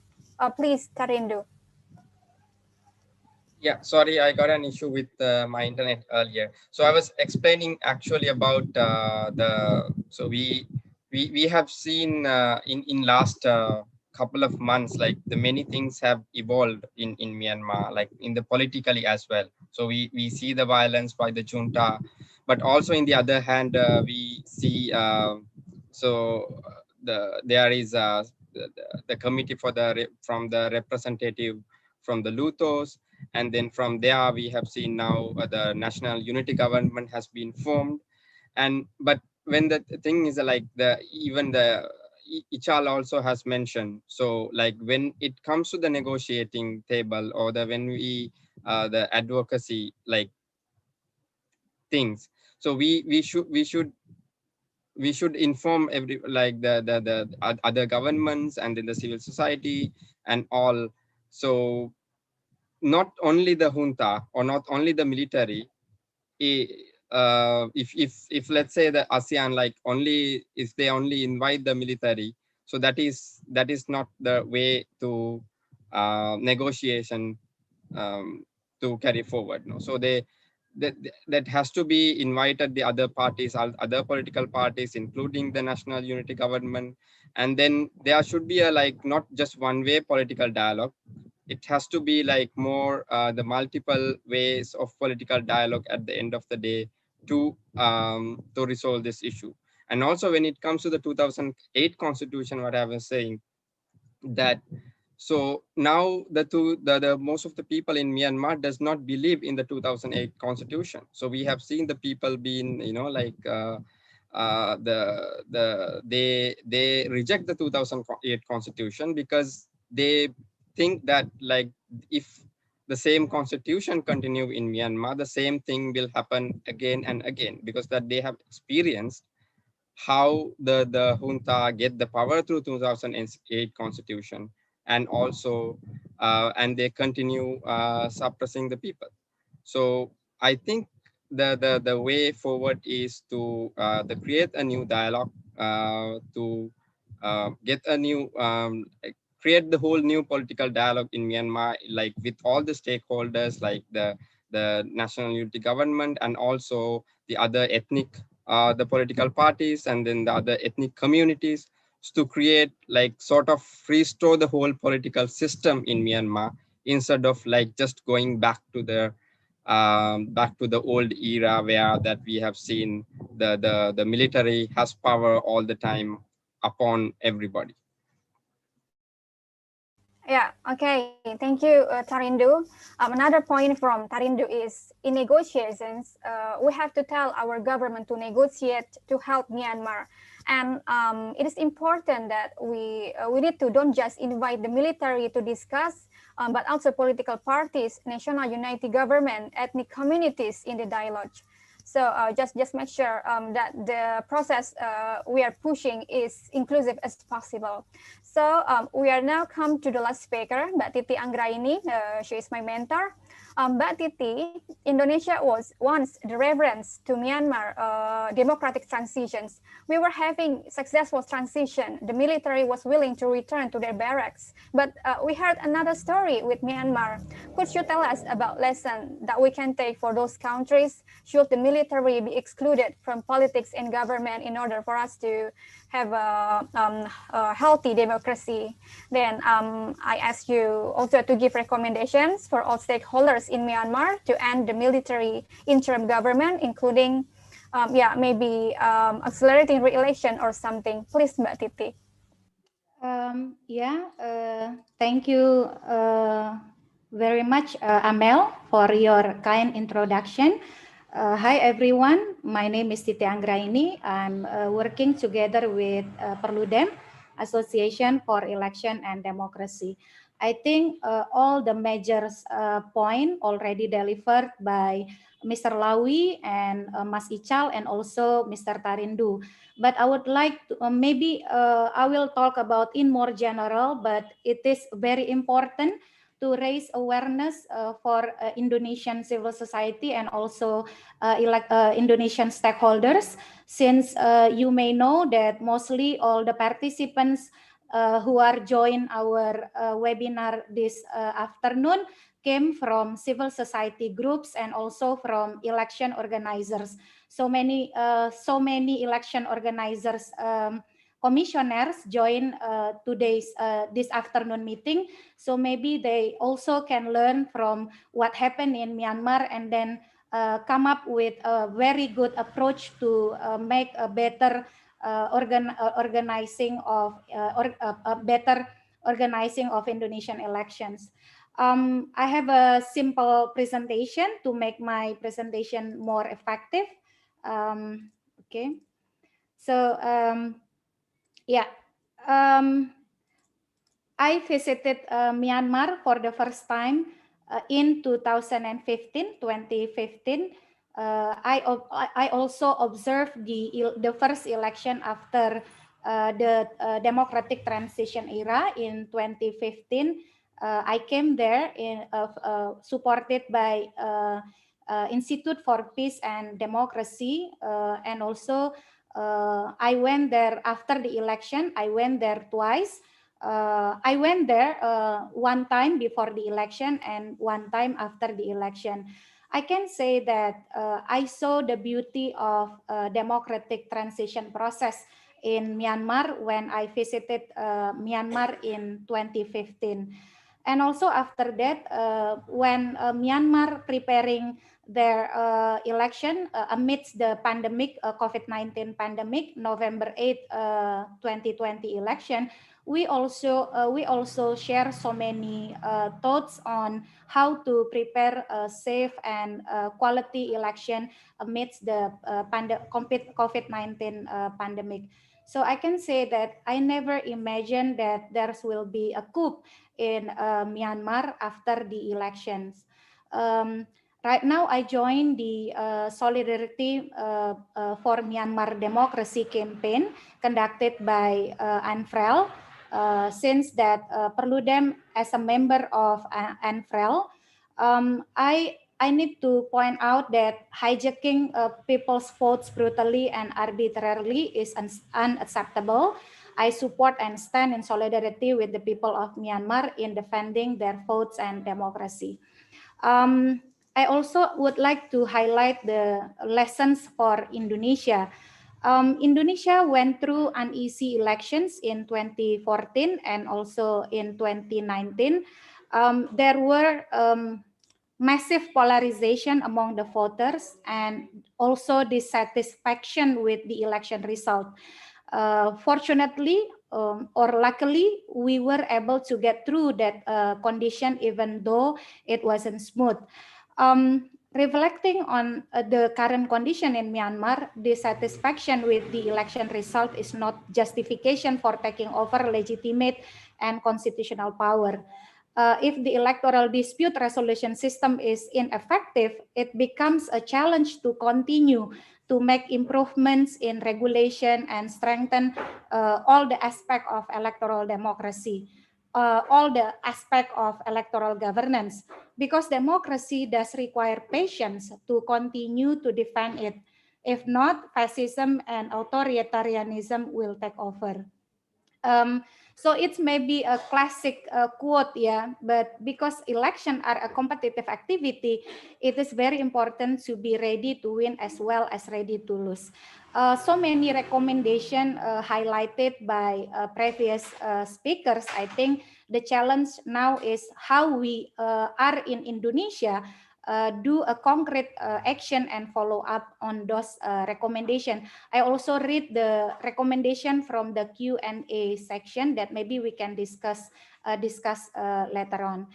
Please, Tharindu. Yeah, sorry, I got an issue with my internet earlier. So I was explaining actually about so we have seen in last couple of months, like the many things have evolved in Myanmar, like in the politically as well. So we see the violence by the junta, but also in the other hand, we see there is the committee from the representative from the Luthos, and then from there we have seen now the national unity government has been formed. And but when the thing is like even the Ichal also has mentioned, so like when it comes to the negotiating table or when we the advocacy like things, so we should we should inform the other governments and then the civil society and all. So not only the junta or not only the military, if let's say the ASEAN, like only if they only invite the military, so that is not the way to negotiation to carry forward. No, so that that has to be invited the other parties, other political parties, including the national unity government, and then there should be a like not just one way political dialogue. It has to be like more the multiple ways of political dialogue at the end of the day to resolve this issue. And also when it comes to the 2008 constitution, what I was saying, that so now the most of the people in Myanmar does not believe in the 2008 constitution. So we have seen the people being, like they reject the 2008 constitution because they think that like if the same constitution continue in Myanmar, the same thing will happen again and again, because that they have experienced how the junta get the power through 2008 constitution, and also and they continue suppressing the people. So I think the way forward is to create a new dialogue, to get a new create the whole new political dialogue in Myanmar, like with all the stakeholders, like the national unity government and also the other ethnic the political parties and then the other ethnic communities, to create like sort of restore the whole political system in Myanmar, instead of like just going back to the old era where that we have seen the military has power all the time upon everybody. Yeah, okay. Thank you, Tharindu. Another point from Tharindu is in negotiations, we have to tell our government to negotiate to help Myanmar. And it is important that we need to don't just invite the military to discuss, but also political parties, national unity government, ethnic communities in the dialogue. So just make sure that the process we are pushing is inclusive as possible. So we are now come to the last speaker, Mbak Titi Anggraini. She is my mentor. Mbak Titi, Indonesia was once the reference to Myanmar democratic transitions. We were having successful transition. The military was willing to return to their barracks. But we heard another story with Myanmar. Could you tell us about lessons that we can take for those countries? Should the military be excluded from politics and government in order for us to have a healthy democracy? Then I ask you also to give recommendations for all stakeholders in Myanmar to end the military interim government, including maybe accelerating re-election or something. Please, Mbak Titi. Thank you very much, Amel, for your kind introduction. Hi everyone, my name is Titi Anggraini. I'm working together with Perludem, Association for Election and Democracy. I think all the measures point already delivered by Mr. Lawi and Mas Ichal and also Mr. Tharindu. But I would like to, maybe I will talk about in more general, but it is very important to raise awareness for Indonesian civil society and also Indonesian stakeholders, since you may know that mostly all the participants who are join our webinar this afternoon came from civil society groups and also from election organizers. So many election organizers commissioners join today's this afternoon meeting. So maybe they also can learn from what happened in Myanmar and then come up with a very good approach to make a better organizing of better organizing of Indonesian elections. I have a simple presentation to make my presentation more effective. Okay, so I visited Myanmar for the first time in 2015. I also observed the first election after the democratic transition era in 2015. I came there supported by Institute for Peace and Democracy, and also I went there after the election. I went there twice. I went there one time before the election and one time after the election. I can say that I saw the beauty of democratic transition process in Myanmar when I visited Myanmar in 2015. And also after that, when Myanmar preparing their election amidst the pandemic, COVID-19 pandemic, November 8, 2020 election, we also share so many thoughts on how to prepare a safe and quality election amidst the COVID-19 pandemic. So I can say that I never imagined that there will be a coup in Myanmar after the elections. Right now, I joined the Solidarity for Myanmar Democracy campaign conducted by ANFREL. Since that Perludem as a member of ANFREL, I need to point out that hijacking people's votes brutally and arbitrarily is unacceptable. I support and stand in solidarity with the people of Myanmar in defending their votes and democracy. I also would like to highlight the lessons for Indonesia. Indonesia went through uneasy elections in 2014 and also in 2019. There were massive polarization among the voters and also dissatisfaction with the election result. Fortunately or luckily, we were able to get through that condition even though it wasn't smooth. Reflecting on the current condition in Myanmar, dissatisfaction with the election result is not justification for taking over legitimate and constitutional power. If the electoral dispute resolution system is ineffective, it becomes a challenge to continue to make improvements in regulation and strengthen all the aspects of electoral democracy, all the aspects of electoral governance, because democracy does require patience to continue to defend it. If not, fascism and authoritarianism will take over. So it's maybe a classic quote, yeah, but because elections are a competitive activity, it is very important to be ready to win as well as ready to lose. So many recommendations highlighted by previous speakers. I think the challenge now is how we are in Indonesia do a concrete action and follow up on those recommendations. I also read the recommendation from the Q&A section that maybe we can discuss later on.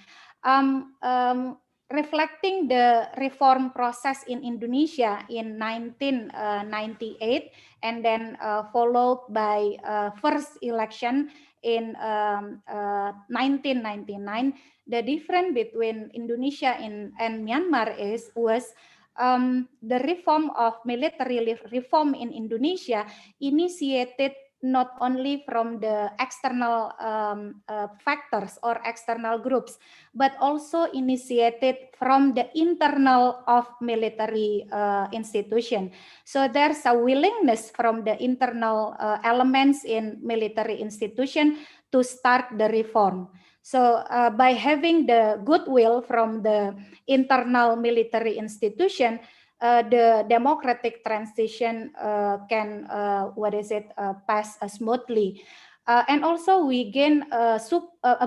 Reflecting the reform process in Indonesia in 1998 and then followed by first election in 1999, the difference between Indonesia and Myanmar was the reform of military reform in Indonesia initiated not only from the external factors or external groups, but also initiated from the internal of military institution. So there's a willingness from the internal elements in military institution to start the reform. So by having the goodwill from the internal military institution, the democratic transition can pass smoothly. And also we gain a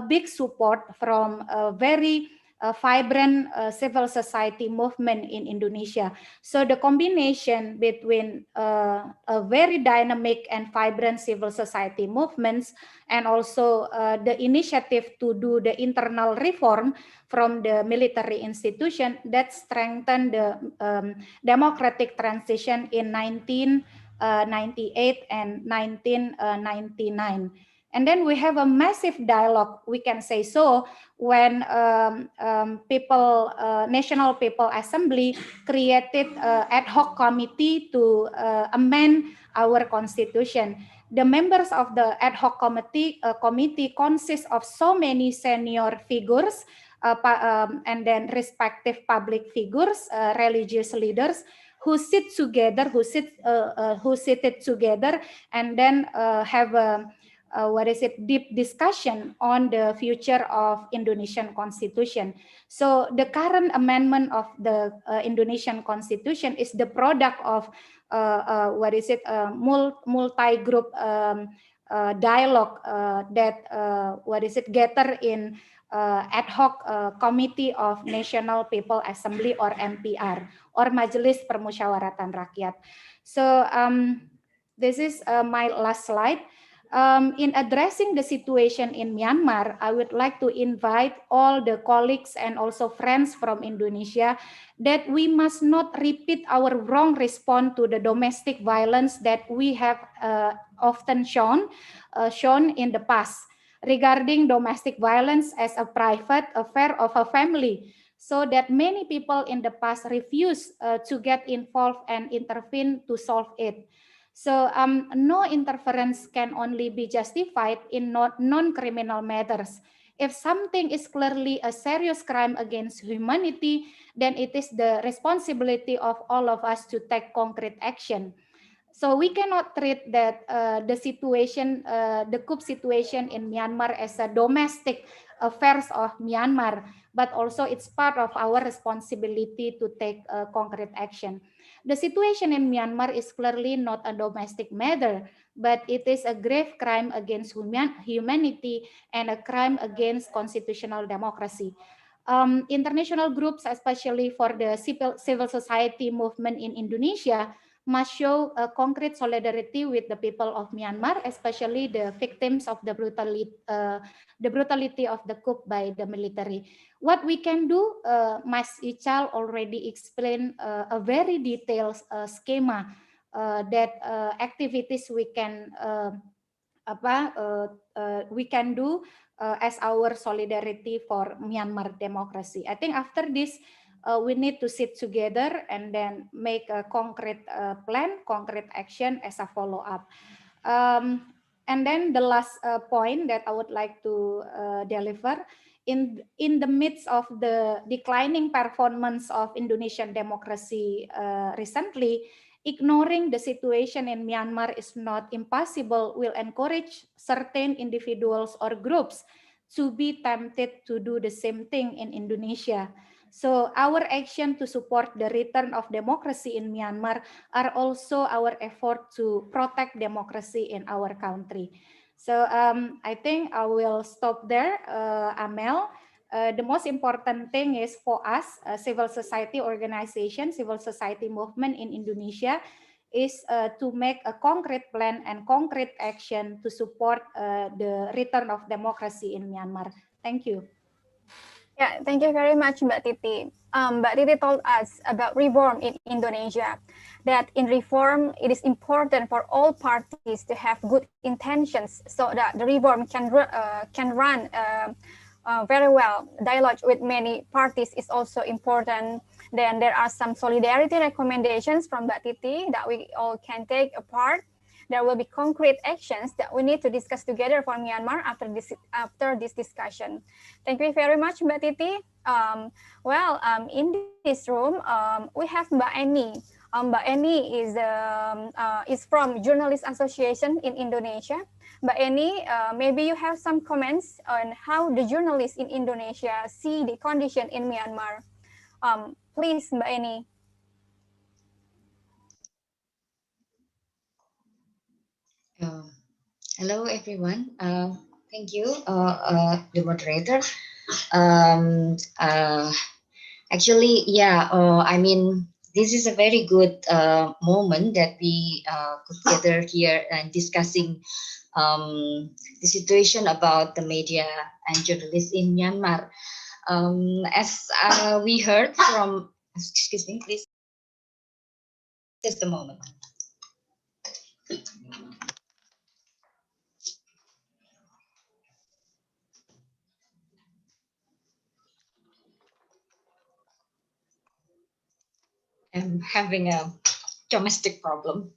big support from a very vibrant civil society movement in Indonesia. So the combination between a very dynamic and vibrant civil society movements and also the initiative to do the internal reform from the military institution that strengthened the democratic transition in 1998 and 1999. And then we have a massive dialogue, we can say so, when National People Assembly created ad hoc committee to amend our constitution. The members of the ad hoc committee consist of so many senior figures, and then respective public figures, religious leaders, who sit together, who seated together, and then have a deep discussion on the future of Indonesian constitution. So the current amendment of the Indonesian constitution is the product of multi-group dialogue that gather in ad hoc committee of National People Assembly, or MPR, or Majelis Permusyawaratan Rakyat. So this is my last slide. In addressing the situation in Myanmar, I would like to invite all the colleagues and also friends from Indonesia that we must not repeat our wrong response to the domestic violence that we have often shown in the past, regarding domestic violence as a private affair of a family, so that many people in the past refuse to get involved and intervene to solve it. So no interference can only be justified in non-criminal matters. If something is clearly a serious crime against humanity, then it is the responsibility of all of us to take concrete action. So we cannot treat that the situation, the coup situation in Myanmar as a domestic affairs of Myanmar, but also it's part of our responsibility to take concrete action. The situation in Myanmar is clearly not a domestic matter, but it is a grave crime against humanity and a crime against constitutional democracy. International groups, especially for the civil society movement in Indonesia, must show a concrete solidarity with the people of Myanmar, especially the victims of the brutality of the coup by the military. What we can do, Mas Ichal already explained a very detailed schema that activities we can do as our solidarity for Myanmar democracy. I think after this, we need to sit together and then make a concrete plan, concrete action as a follow-up. And then the last point that I would like to deliver, in the midst of the declining performance of Indonesian democracy recently, ignoring the situation in Myanmar is not impossible, will encourage certain individuals or groups to be tempted to do the same thing in Indonesia. So our action to support the return of democracy in Myanmar are also our effort to protect democracy in our country. So I think I will stop there, Amel. The most important thing is for us, civil society organization, civil society movement in Indonesia, is to make a concrete plan and concrete action to support the return of democracy in Myanmar. Thank you. Yeah, thank you very much, Mbak Titi. Mbak Titi told us about reform in Indonesia, that in reform, it is important for all parties to have good intentions so that the reform can run very well. Dialogue with many parties is also important. Then there are some solidarity recommendations from Mbak Titi that we all can take a part. There will be concrete actions that we need to discuss together for Myanmar after this discussion. Thank you very much, Mbak Titi. In this room, we have Mbak Eni. Mbak Eni is from Journalist Association in Indonesia. Mbak Eni, maybe you have some comments on how the journalists in Indonesia see the condition in Myanmar. Please, Mbak Eni. Hello, everyone. Thank you, the moderator. Actually, yeah, I mean, this is a very good moment that we could gather here and discussing the situation about the media and journalists in Myanmar. As we heard from, excuse me, please, just a moment. am having a domestic problem.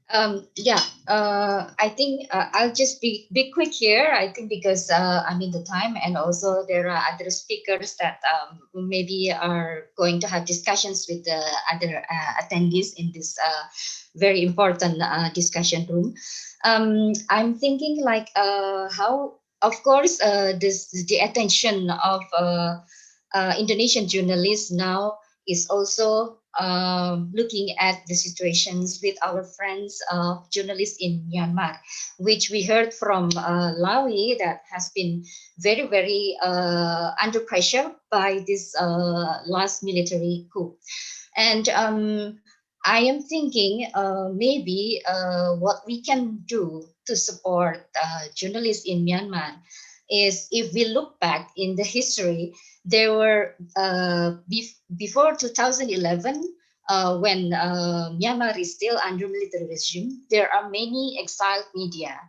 I think I'll just be quick here. I think because I'm in the time, and also there are other speakers that maybe are going to have discussions with the other attendees in this very important discussion room. I'm thinking like how, of course, the attention of Indonesian journalists now is also looking at the situations with our friends journalists in Myanmar, which we heard from Lawi that has been very, very under pressure by this last military coup. And I am thinking maybe what we can do to support journalists in Myanmar is, if we look back in the history, there were before 2011, when Myanmar is still under military regime, there are many exiled media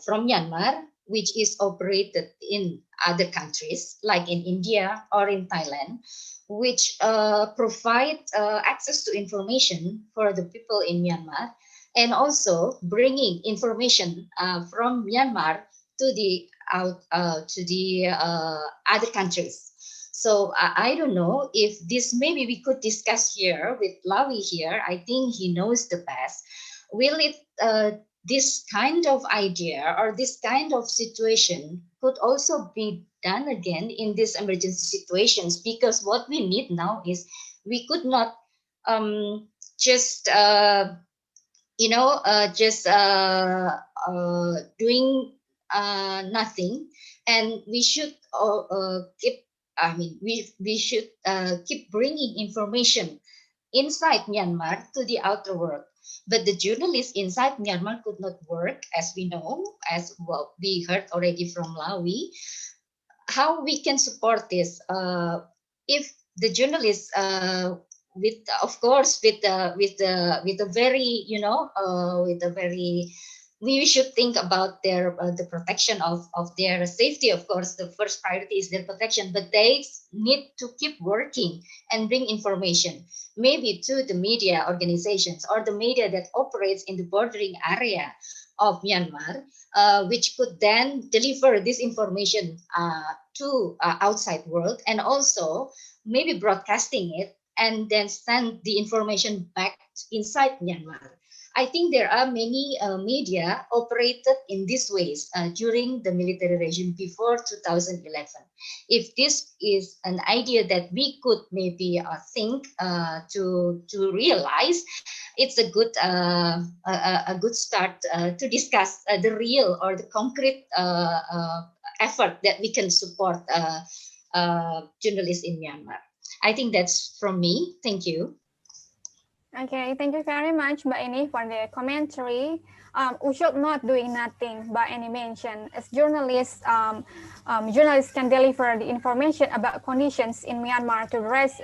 from Myanmar which is operated in other countries like in India or in Thailand, which provide access to information for the people in Myanmar, and also bringing information from Myanmar to the other countries. So I don't know if this, maybe we could discuss here with Lawi here. I think he knows the best. Will it this kind of idea or this kind of situation could also be done again in these emergency situations? Because what we need now is, we could not just doing nothing, and we should keep. I mean, we should keep bringing information inside Myanmar to the outer world. But the journalists inside Myanmar could not work, as we know, as well, we heard already from Lawi. How we can support this? If the journalists, with, of course, with a very, with a very, we should think about their the protection of their safety. Of course, the first priority is their protection, but they need to keep working and bring information, maybe to the media organizations or the media that operates in the bordering area of Myanmar, which could then deliver this information to outside world, and also maybe broadcasting it and then send the information back inside Myanmar. I think there are many media operated in these ways during the military regime before 2011. If this is an idea that we could maybe think to realize, it's a good start to discuss the real or the concrete effort that we can support journalists in Myanmar. I think that's from me. Thank you. Okay, thank you very much, Mbak Eni, for the commentary. We should not doing nothing by any mention. As journalists, journalists can deliver the information about conditions in Myanmar to the rest,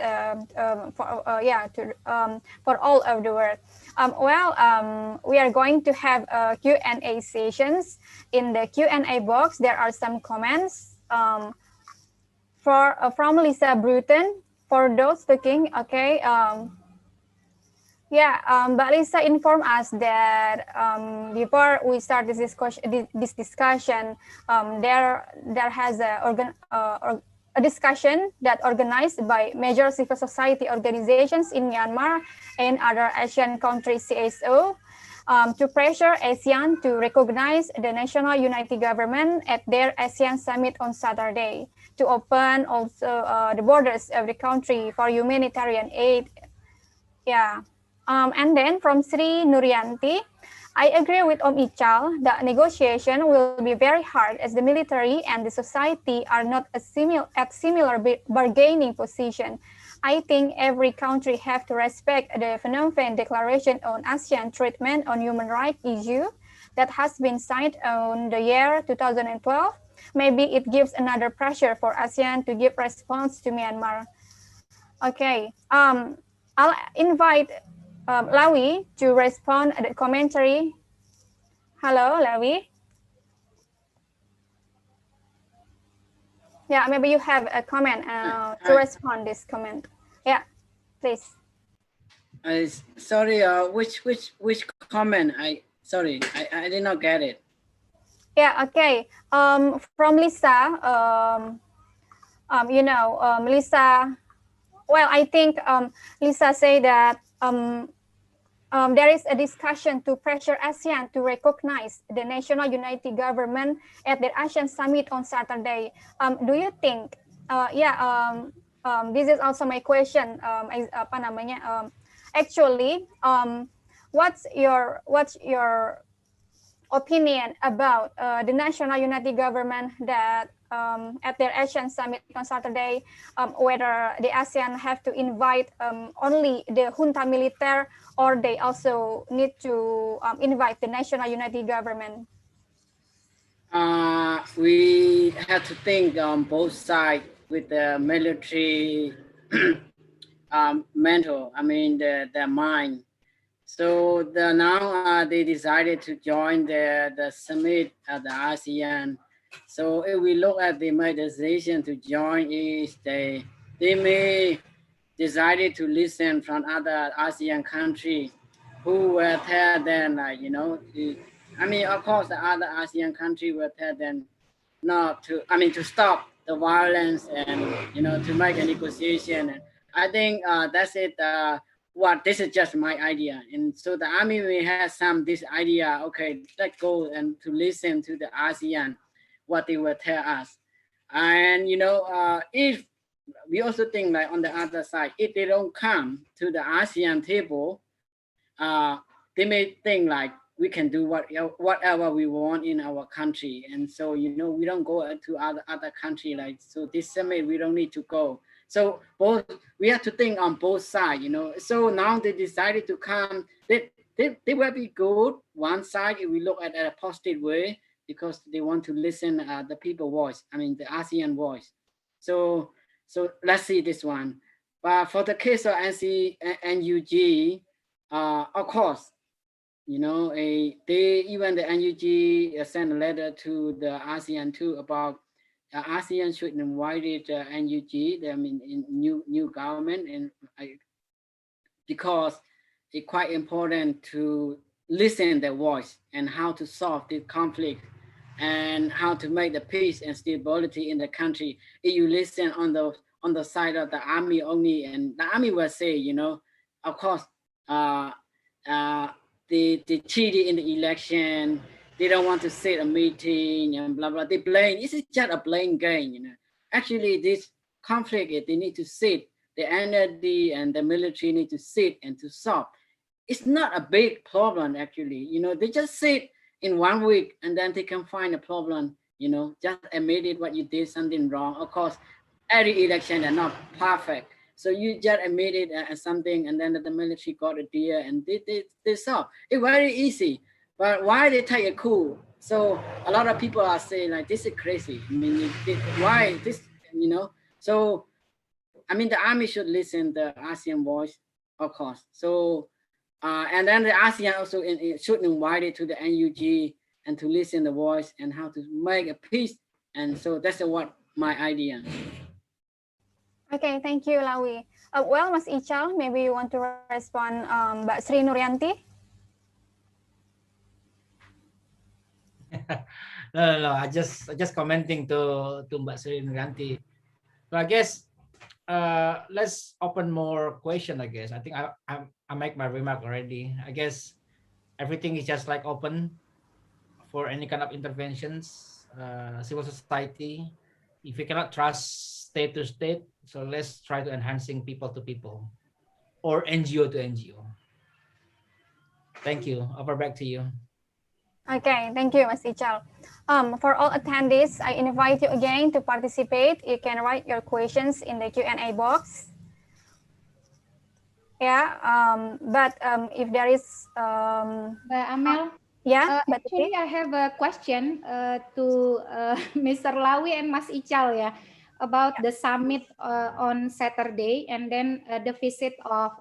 for all of the world. We are going to have Q&A sessions. In the Q&A box, there are some comments from Lisa Bruton. For those looking, okay. Mbak Lisa informed us that before we start this discussion, there has a discussion that organized by major civil society organizations in Myanmar and other Asian countries, CSO, to pressure ASEAN to recognize the National Unity Government at their ASEAN Summit on Saturday, to open also the borders of the country for humanitarian aid. And then from Sri Nuryanti, I agree with Om Ichal that negotiation will be very hard as the military and the society are not at similar bargaining position. I think every country have to respect the Phnom Penh Declaration on ASEAN Treatment on Human Rights issue that has been signed on the year 2012. Maybe it gives another pressure for ASEAN to give response to Myanmar. Okay, I'll invite Lawi to respond to the commentary. Hello, Lawi. Yeah, maybe you have a comment to respond this comment. Yeah, please. Sorry, which comment? I did not get it. Yeah, okay. From Lisa, Lisa, well, I think Lisa say that there is a discussion to pressure ASEAN to recognize the National Unity Government at the ASEAN Summit on Saturday. Do you think, this is also my question, actually, what's your opinion about the National Unity Government that at their ASEAN Summit on Saturday, whether the ASEAN have to invite only the junta militer, or they also need to invite the National Unity Government? We have to think on both sides with the military mental, their mind. So now they decided to join the summit at the ASEAN. So if we look at the decision to join is they may decided to listen from other ASEAN country who were there then, of course the other ASEAN country were there then not to, to stop the violence and, to make a negotiation. And I think that's it. This is just my idea. And so the army may have this idea, okay, let's go and to listen to the ASEAN, what they will tell us. And, if we also think like on the other side, if they don't come to the ASEAN table, they may think like we can do whatever we want in our country. And so, we don't go to other country, like, so this summit, we don't need to go. So we have to think on both sides, So now they decided to come. They will be good. One side, if we look at a positive way, because they want to listen the people voice, the ASEAN voice. So let's see this one. But for the case of NUG, of course, even the NUG sent a letter to the ASEAN too about ASEAN should invite NUG, in new government, and because it's quite important to listen their voice and how to solve the conflict and how to make the peace and stability in the country. If you listen on the side of the army only, and the army will say, of course, they cheated in the election, they don't want to sit a meeting and blah blah. They blame. This is just a blame game. Actually, this conflict, they need to sit. The NLD and the military need to sit and to solve. It's not a big problem actually. They just sit in 1 week and then they can find a problem. Just admit it what you did something wrong. Of course, every election are not perfect. So you just admit it as something, and then the military got a deal and they solve. It's very easy. But why they take a coup? So a lot of people are saying like, this is crazy. Why this, So, the army should listen the ASEAN voice, of course. So, and then the ASEAN also should invite it to the NUG and to listen the voice and how to make a peace. And so that's what my idea. Okay, thank you, Lawi. Well, Mas Ichal, maybe you want to respond, Mbak Sri Nuryanti? No. I just commenting to Mbak Sri Nuryanti. So I guess let's open more question. I guess I think I make my remark already. I guess everything is just like open for any kind of interventions, civil society. If we cannot trust state to state, so let's try to enhancing people to people or NGO to NGO. Thank you. Over back to you. Okay, thank you, Mas Ichal. For all attendees, I invite you again to participate. You can write your questions in the Q&A box. Yeah, but if there is... Amel? Yeah, but actually, I have a question to Mr. Lawi and Mas Ichal, about the summit on Saturday, and then the visit of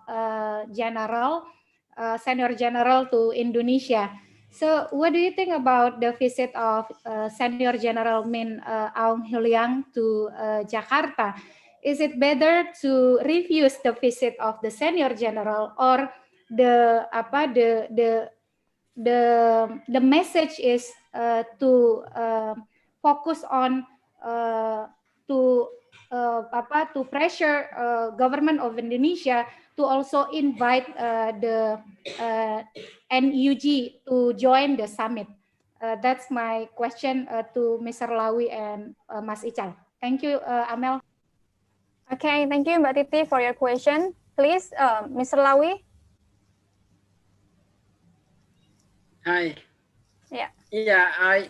Senior General to Indonesia. So, what do you think about the visit of Senior General Min Aung Hlaing to Jakarta? is it better to refuse the visit of the senior general, or the message is to focus on to pressure government of Indonesia to also invite the NUG to join the summit? That's my question to Mr. Lawi and Mas Ichal. Thank you, Amel. Okay, thank you, Mbak Titi, for your question. Please, Mr. Lawi. Hi. Yeah. Yeah, I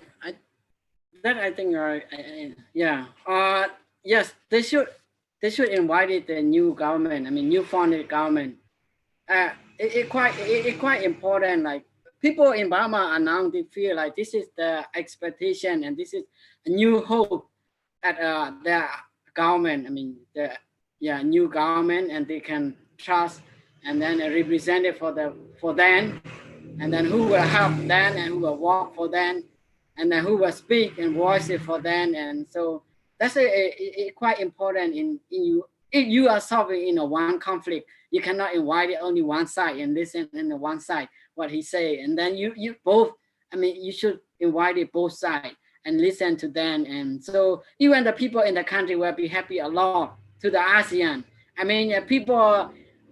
think yeah. Yes, they should invite the new government. I mean, new founded government. It quite important. Like people in Burma are now, they feel like this is the expectation and this is a new hope at their government. I mean, the new government, and they can trust, and then a representative for them, and then who will help them and who will work for them, and then who will speak and voice it for them. And so that's quite important in you. If you are solving one conflict, you cannot invite only one side and listen in the one side what he say, and then you both. I mean, you should invite it both sides and listen to them. And so even the people in the country will be happy a lot to the ASEAN. I mean, people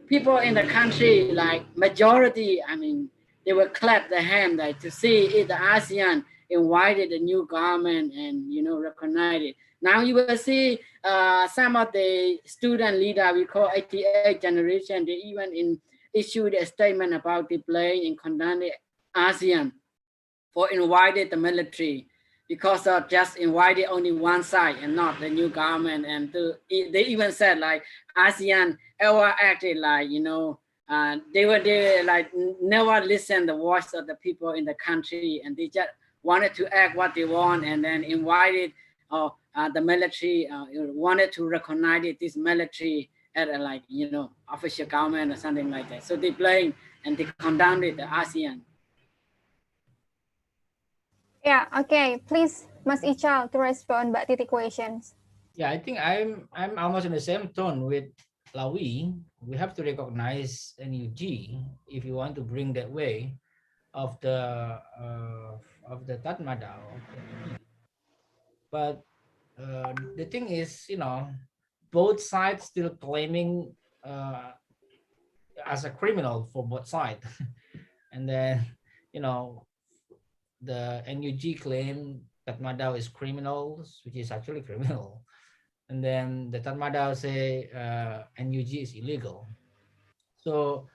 in the country, like majority, I mean, they will clap their hand like to see if the ASEAN invited the new government and recognize it. Now you will see some of the student leader we call 88 generation. They even issued a statement about the blame and condemn the ASEAN for invited the military, because of just invited only one side and not the new government. And they even said like ASEAN ever acted like they like never listen the voice of the people in the country, and they just wanted to act what they want, and then invited the military, wanted to recognize this military at official government or something like that. So they blame and they condemned the ASEAN. Yeah, okay. Please, Mas Ichal, to respond Mbak Titi questions. Yeah, I think I'm almost in the same tone with Lawi. We have to recognize NUG if you want to bring that way of the Tatmadaw. But the thing is, both sides still claiming as a criminal for both sides. And then, the NUG claim Tatmadaw is criminals, which is actually criminal. And then the Tatmadaw say NUG is illegal. So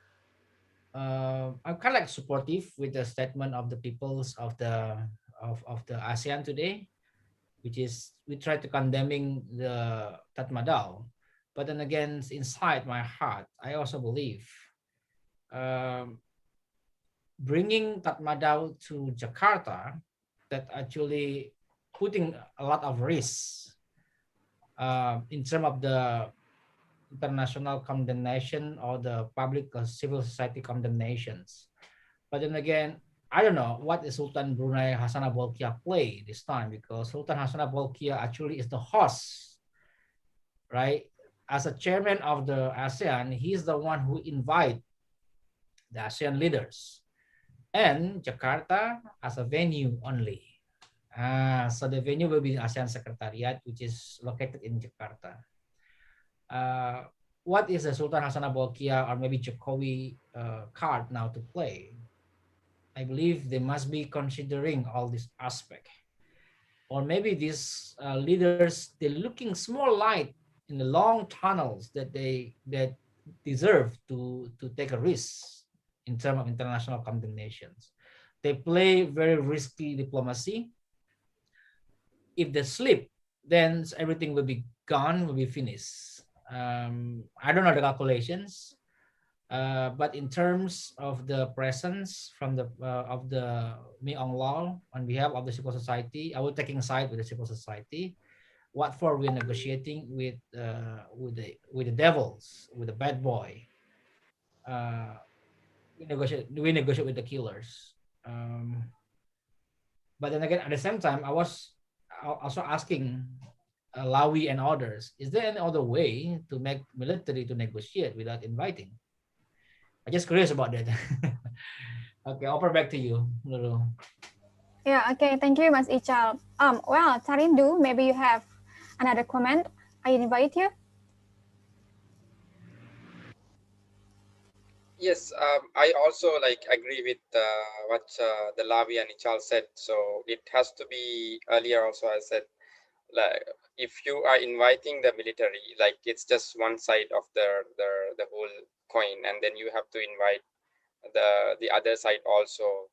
I'm kind of like supportive with the statement of the peoples of the ASEAN today, which is we try to condemning the Tatmadaw. But then again, inside my heart, I also believe bringing Tatmadaw to Jakarta, that actually putting a lot of risks in terms of the international condemnation or the public civil society condemnations. But then again, I don't know what is Sultan Brunei Hassanah Bolkiah play this time, because Sultan Hassanah Bolkiah actually is the host, right? As a chairman of the ASEAN, he's the one who invite the ASEAN leaders, and Jakarta as a venue only. So the venue will be ASEAN Secretariat, which is located in Jakarta. What is the Sultan Hassanah Bolkiah or maybe Jokowi card now to play? I believe they must be considering all this aspect. Or maybe these leaders, they're looking small light in the long tunnels that deserve to take a risk in terms of international condemnations. They play very risky diplomacy. If they slip, then everything will be gone, will be finished. I don't know the calculations, but in terms of the presence from the of the Myong Law on behalf of the civil society, I will taking side with the civil society. What for we're negotiating with the devils, with the bad boy. We negotiate with the killers. But then again, at the same time, I was also asking Lawi and others. Is there any other way to make military to negotiate without inviting? I'm just curious about that. Okay, offer back to you, Nurul. Yeah, okay, thank you, Mas Ichal. Well, Tharindu, maybe you have another comment. I invite you. Yes, I also like agree with what the Lavi and Ichal said. So it has to be earlier also I said, like if you are inviting the military, like it's just one side of the whole coin, and then you have to invite the other side also.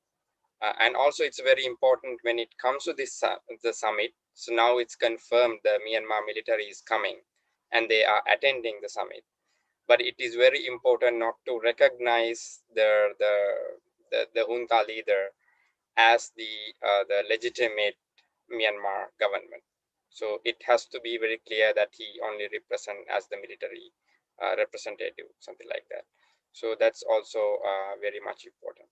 And also it's very important when it comes to this the summit. So now it's confirmed the Myanmar military is coming and they are attending the summit. But it is very important not to recognize the junta leader as the legitimate Myanmar government. So it has to be very clear that he only represent as the military representative, something like that. So that's also very much important.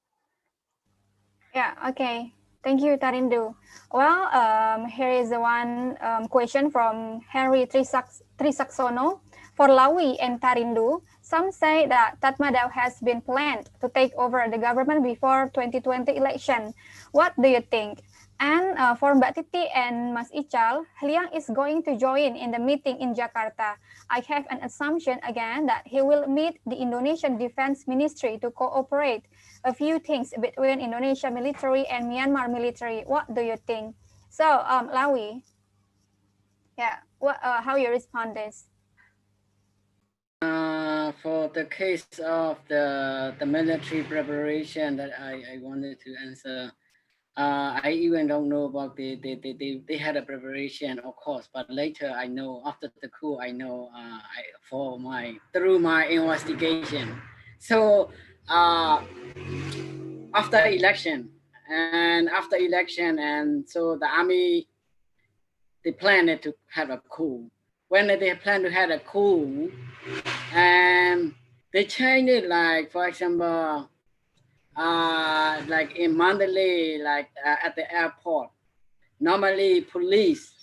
Yeah, okay. Thank you, Tharindu. Well, here is the one question from Henry Trisaksono. For Lawi and Tharindu, some say that Tatmadaw has been planned to take over the government before 2020 election. What do you think? And for Mbak Titi and Mas Ichal, Liang is going to join in the meeting in Jakarta. I have an assumption again that he will meet the Indonesian Defense Ministry to cooperate a few things between Indonesia military and Myanmar military. What do you think? So, Lawi, yeah, how you respond this? For the case of the military preparation that I wanted to answer, I even don't know about they had a preparation, of course, but later I know after the coup I know through my investigation. So after election and so the army they planned to have a coup. When they plan to have a coup, and they changed it, like for example, like in Mandalay, like at the airport, normally police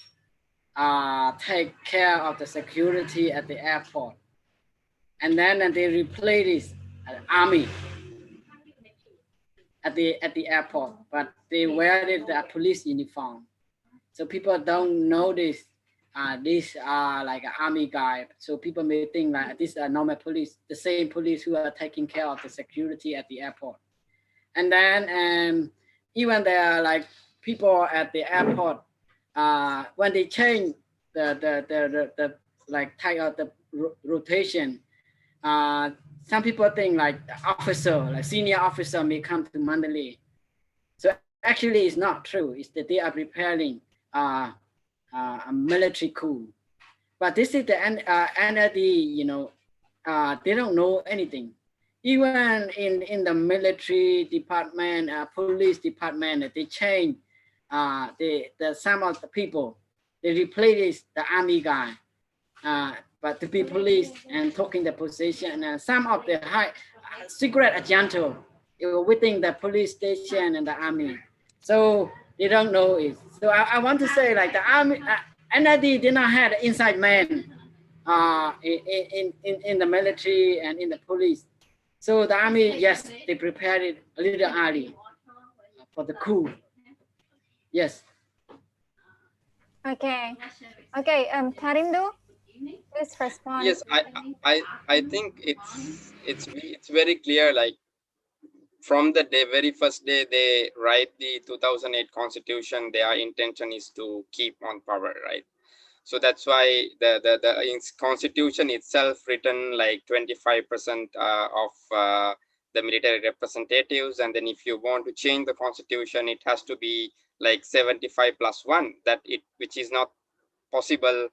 take care of the security at the airport, and then they replace this army at the airport, but they wear the police uniform, so people don't notice these are like an army guy. So people may think like these are normal police, the same police who are taking care of the security at the airport. And then even there are like people at the airport, when they change the like type of the rotation, some people think like the officer, like senior officer may come to Mandalay. So actually it's not true. It's that they are preparing a military coup. But this is the NLD, you know, they don't know anything. Even in the military department, police department, they change some of the people. They replace the army guy, but to be police and taking the position. And some of the high secret agents within the police station and the army. So they don't know it. So I want to say like the army, NLD did not have an inside man in the military and in the police. So the army, yes, they prepared it a little early for the coup. Yes. Okay. Okay. Tharindu, please respond. Yes, I think it's very clear. Like from the very first day they write the 2008 Constitution, their intention is to keep on power, right? So that's why the Constitution itself written like 25% of the military representatives, and then if you want to change the Constitution, it has to be like 75+1, which is not possible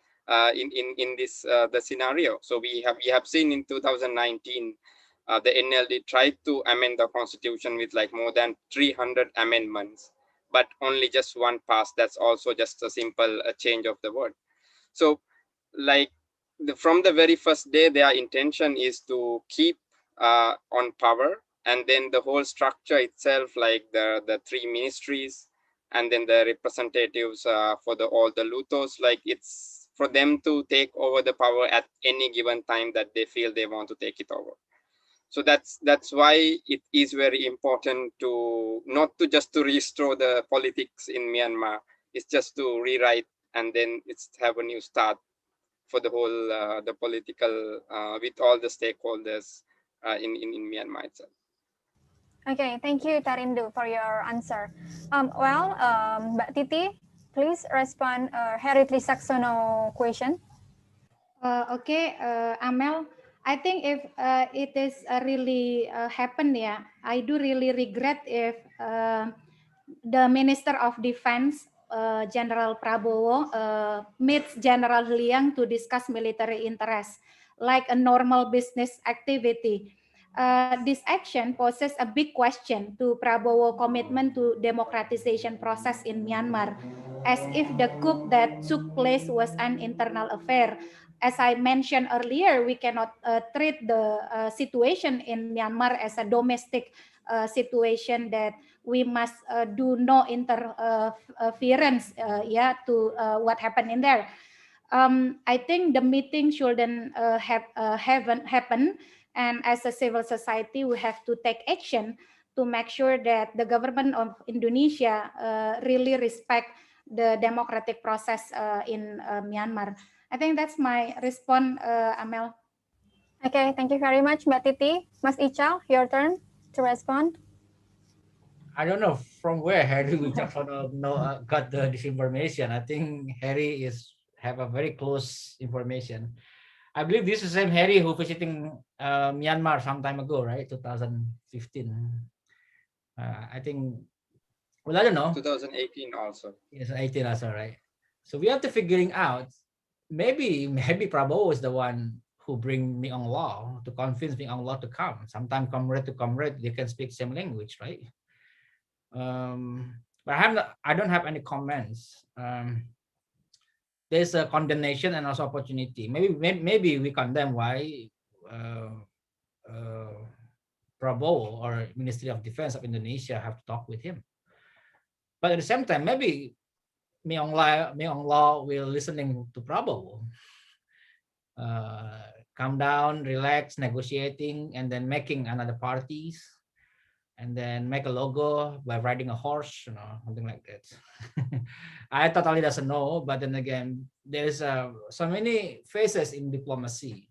in this the scenario. So we have seen in 2019 the NLD tried to amend the Constitution with like more than 300 amendments, but only just one passed. That's also just a simple change of the word. So like from the very first day, their intention is to keep on power, and then the whole structure itself, like the three ministries, and then the representatives for all the lutos, like it's for them to take over the power at any given time that they feel they want to take it over. So that's why it is very important to not to just to restore the politics in Myanmar. It's just to rewrite and then it's have a new start for the whole the political with all the stakeholders in Myanmar itself. Okay, thank you, Tharindu, for your answer. Mbak Titi, please respond Harry Trisaksono question. Okay, Amel, I think if it is really happened, yeah, I do really regret if the Minister of Defense, General Prabowo, meets General Liang to discuss military interests, like a normal business activity. This action poses a big question to Prabowo commitment to democratization process in Myanmar, as if the coup that took place was an internal affair. As I mentioned earlier, we cannot treat the situation in Myanmar as a domestic situation that we must do no interference to what happened in there. I think the meeting shouldn't happen, and as a civil society, we have to take action to make sure that the government of Indonesia really respect the democratic process in Myanmar. I think that's my response, Amel. Okay, thank you very much, Mbak Titi. Mas Ichal, your turn to respond. I don't know from where Harry got this information. I think Harry have a very close information. I believe this is the same Harry who visiting Myanmar some time ago, right? 2015. I think. Well, I don't know. 2018 also. Yes, 18 also, right? So we have to figuring out. Maybe Prabowo is the one who bring Myong Law to convince Myong Law to come. Sometimes comrade to comrade, they can speak same language, right? But I don't have any comments. There's a condemnation and also opportunity. Maybe we condemn why Prabowo or Ministry of Defense of Indonesia have to talk with him. But at the same time, maybe Myong Law will listening to Prabowo. Calm down, relax, negotiating, and then making another parties, and then make a logo by riding a horse, something like that. I totally doesn't know, but then again, there's so many phases in diplomacy.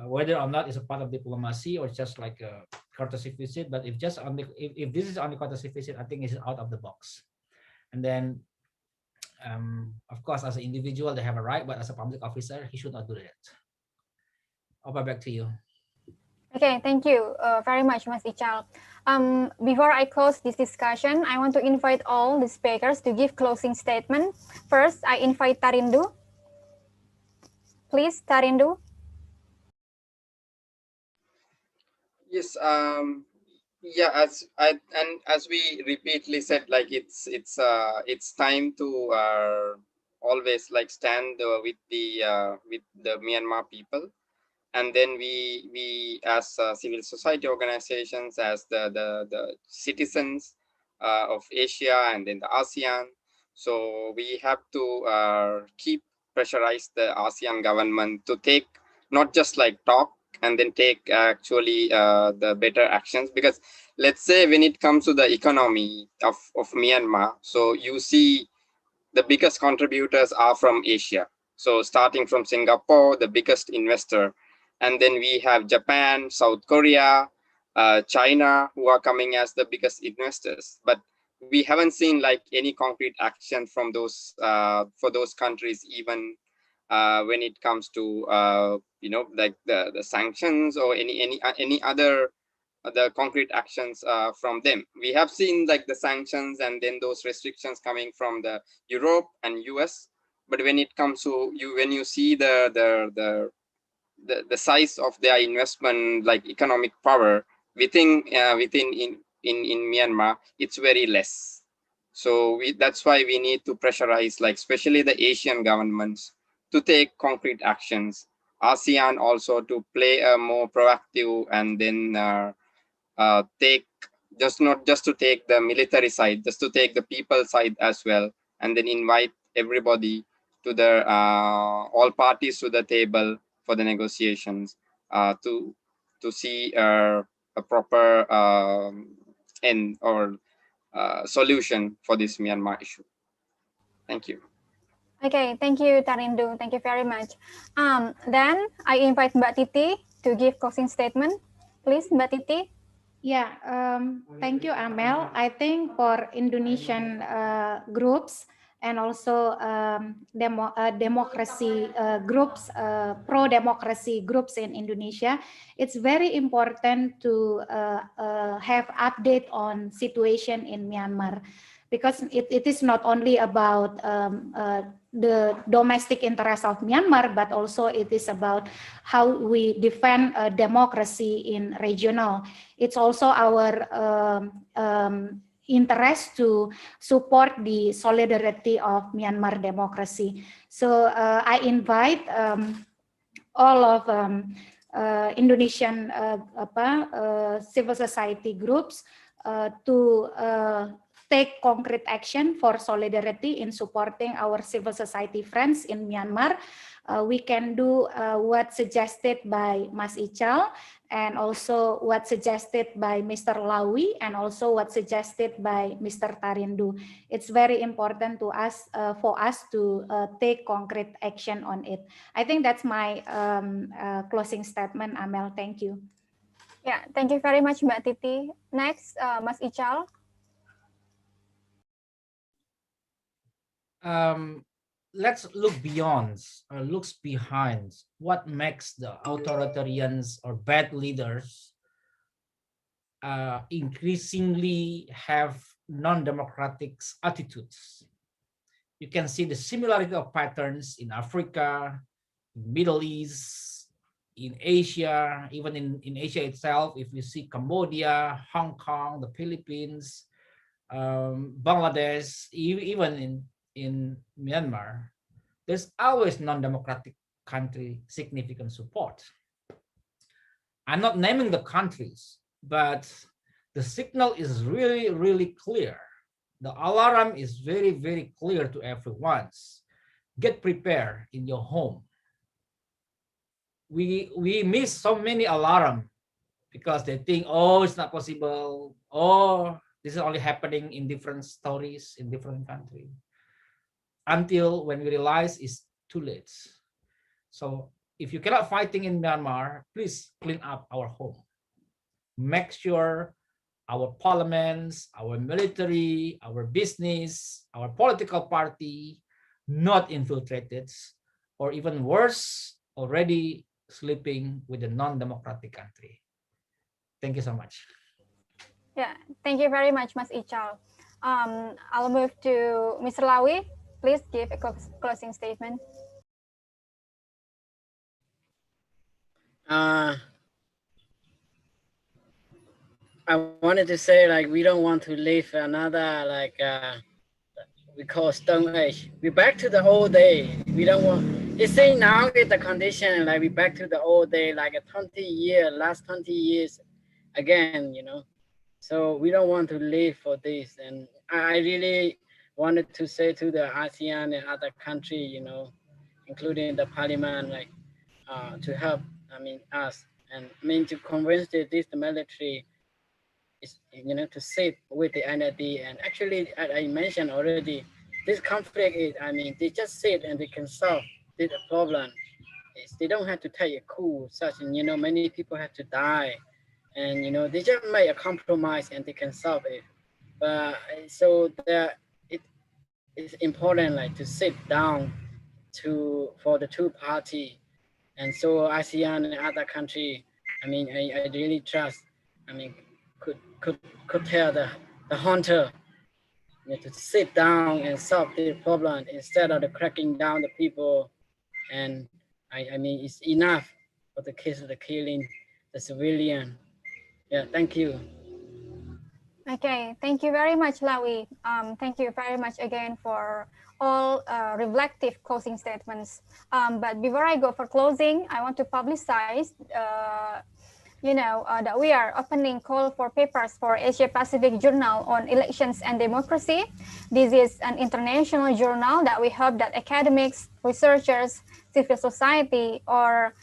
Whether or not it's a part of diplomacy or just like a courtesy visit, but if this is only courtesy visit, I think it's out of the box. And then, of course, as an individual, they have a right, but as a public officer, he should not do that. Over back to you. Okay, thank you very much, Mas Ichal. Before I close this discussion, I want to invite all the speakers to give closing statement. First, I invite Tharindu. Please, Tharindu. Yes. Yeah. As we repeatedly said, like it's time to always like stand with the Myanmar people. And then we as civil society organizations, as the citizens of Asia and then the ASEAN, so we have to keep pressurize the ASEAN government to take not just like talk and then take actually the better actions. Because let's say when it comes to the economy of Myanmar, so you see the biggest contributors are from Asia. So starting from Singapore, the biggest investor, and then we have Japan, South Korea, China, who are coming as the biggest investors. But we haven't seen like any concrete action from those for those countries, even when it comes to like the sanctions or any other the concrete actions from them. We have seen like the sanctions and then those restrictions coming from the Europe and US. But when it comes to when you see the size of their investment, like economic power within in Myanmar, it's very less. So that's why we need to pressurize, like especially the Asian governments, to take concrete actions. ASEAN also to play a more proactive and then take not just to take the military side, just to take the people side as well, and then invite everybody to the all parties to the table for the negotiations to see a proper end or solution for this Myanmar issue. Thank you. Okay, thank you, Tharindu. Thank you very much. Then I invite Mbak Titi to give closing statement. Please, Mbak Titi. Yeah, thank you, Amel. I think for Indonesian groups and also democracy groups, pro-democracy groups in Indonesia, it's very important to have update on situation in Myanmar, because it is not only about the domestic interest of Myanmar, but also it is about how we defend democracy in regional. It's also our interest to support the solidarity of Myanmar democracy. So I invite all of Indonesian civil society groups to take concrete action for solidarity in supporting our civil society friends in Myanmar. We can do what suggested by Mas Ichal, and also what suggested by Mr. Lawi, and also what suggested by Mr. Tharindu. It's very important to us for us to take concrete action on it. I think that's my closing statement, Amel. Thank you. Yeah, thank you very much, Mbak Titi. Next, Mas Ichal. Let's look beyond or looks behind what makes the authoritarians or bad leaders increasingly have non-democratic attitudes. You can see the similarity of patterns in Africa, Middle East, in Asia, even in Asia itself. If you see Cambodia, Hong Kong, the Philippines, Bangladesh, even in Myanmar, there's always non-democratic country significant support. I'm not naming the countries, but the signal is really, really clear. The alarm is very, very clear to everyone. Get prepared in your home. We miss so many alarm because they think, oh, it's not possible. Oh, this is only happening in different stories in different countries. Until when we realize it's too late. So if you cannot fighting in Myanmar, please clean up our home. Make sure our parliaments, our military, our business, our political party not infiltrated, or even worse, already sleeping with a non-democratic country. Thank you so much. Yeah, thank you very much, Mas Ichal. I'll move to Mr. Lawi. Please give a closing statement. I wanted to say, like, we don't want to live another, like, we call Stone Age. We're back to the old day. We don't want, it's saying now is the condition, like, we back to the old day, like last 20 years again, you know. So we don't want to live for this. And I really wanted to say to the ASEAN and other countries, you know, including the parliament, like, to help, us, and to convince this military is, you know, to sit with the NLD. And actually, I mentioned already, this conflict is, they just sit and they can solve this problem. They don't have to take a coup, such, and, you know, many people have to die. And, you know, they just make a compromise and they can solve it. But so that it is important, like, to sit down for the two party. And so ASEAN and other country, I really trust, could tell the hunter, you know, to sit down and solve the problem instead of the cracking down the people. And it's enough for the case of the killing the civilian. Yeah, thank you. Okay, thank you very much, Lawi. Thank you very much again for all reflective closing statements. But before I go for closing, I want to publicize that we are opening call for papers for Asia Pacific Journal on Elections and Democracy. This is an international journal that we hope that academics, researchers, civil society, or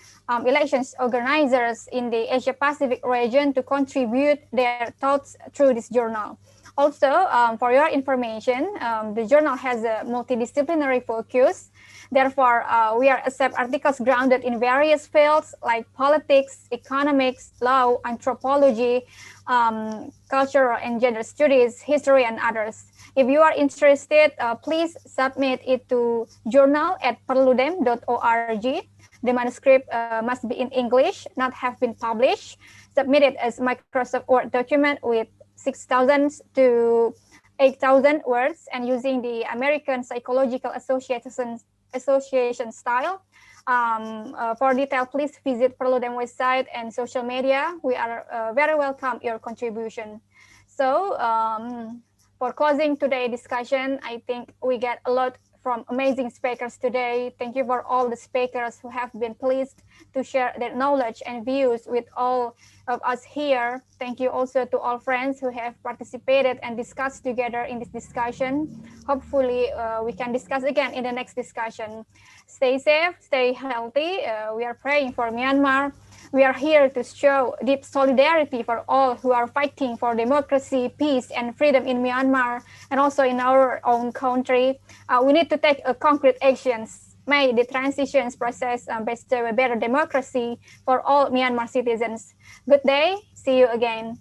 elections organizers in the Asia Pacific region to contribute their thoughts through this journal. Also, for your information, the journal has a multidisciplinary focus. Therefore, we are accept articles grounded in various fields like politics, economics, law, anthropology, cultural and gender studies, history, and others. If you are interested, please submit it to journal@perludem.org. The manuscript must be in English, not have been published. Submit it as Microsoft Word document with 6,000 to 8,000 words and using the American Psychological Association style. For detail, please visit Perludem website and social media. We are very welcome your contribution. So for closing today's discussion, I think we get a lot from amazing speakers today. Thank you for all the speakers who have been pleased to share their knowledge and views with all of us here. Thank you also to all friends who have participated and discussed together in this discussion. Hopefully we can discuss again in the next discussion. Stay safe, stay healthy. We are praying for Myanmar. We are here to show deep solidarity for all who are fighting for democracy, peace, and freedom in Myanmar, and also in our own country. We need to take concrete actions. May the transitions process bestow a better democracy for all Myanmar citizens. Good day. See you again.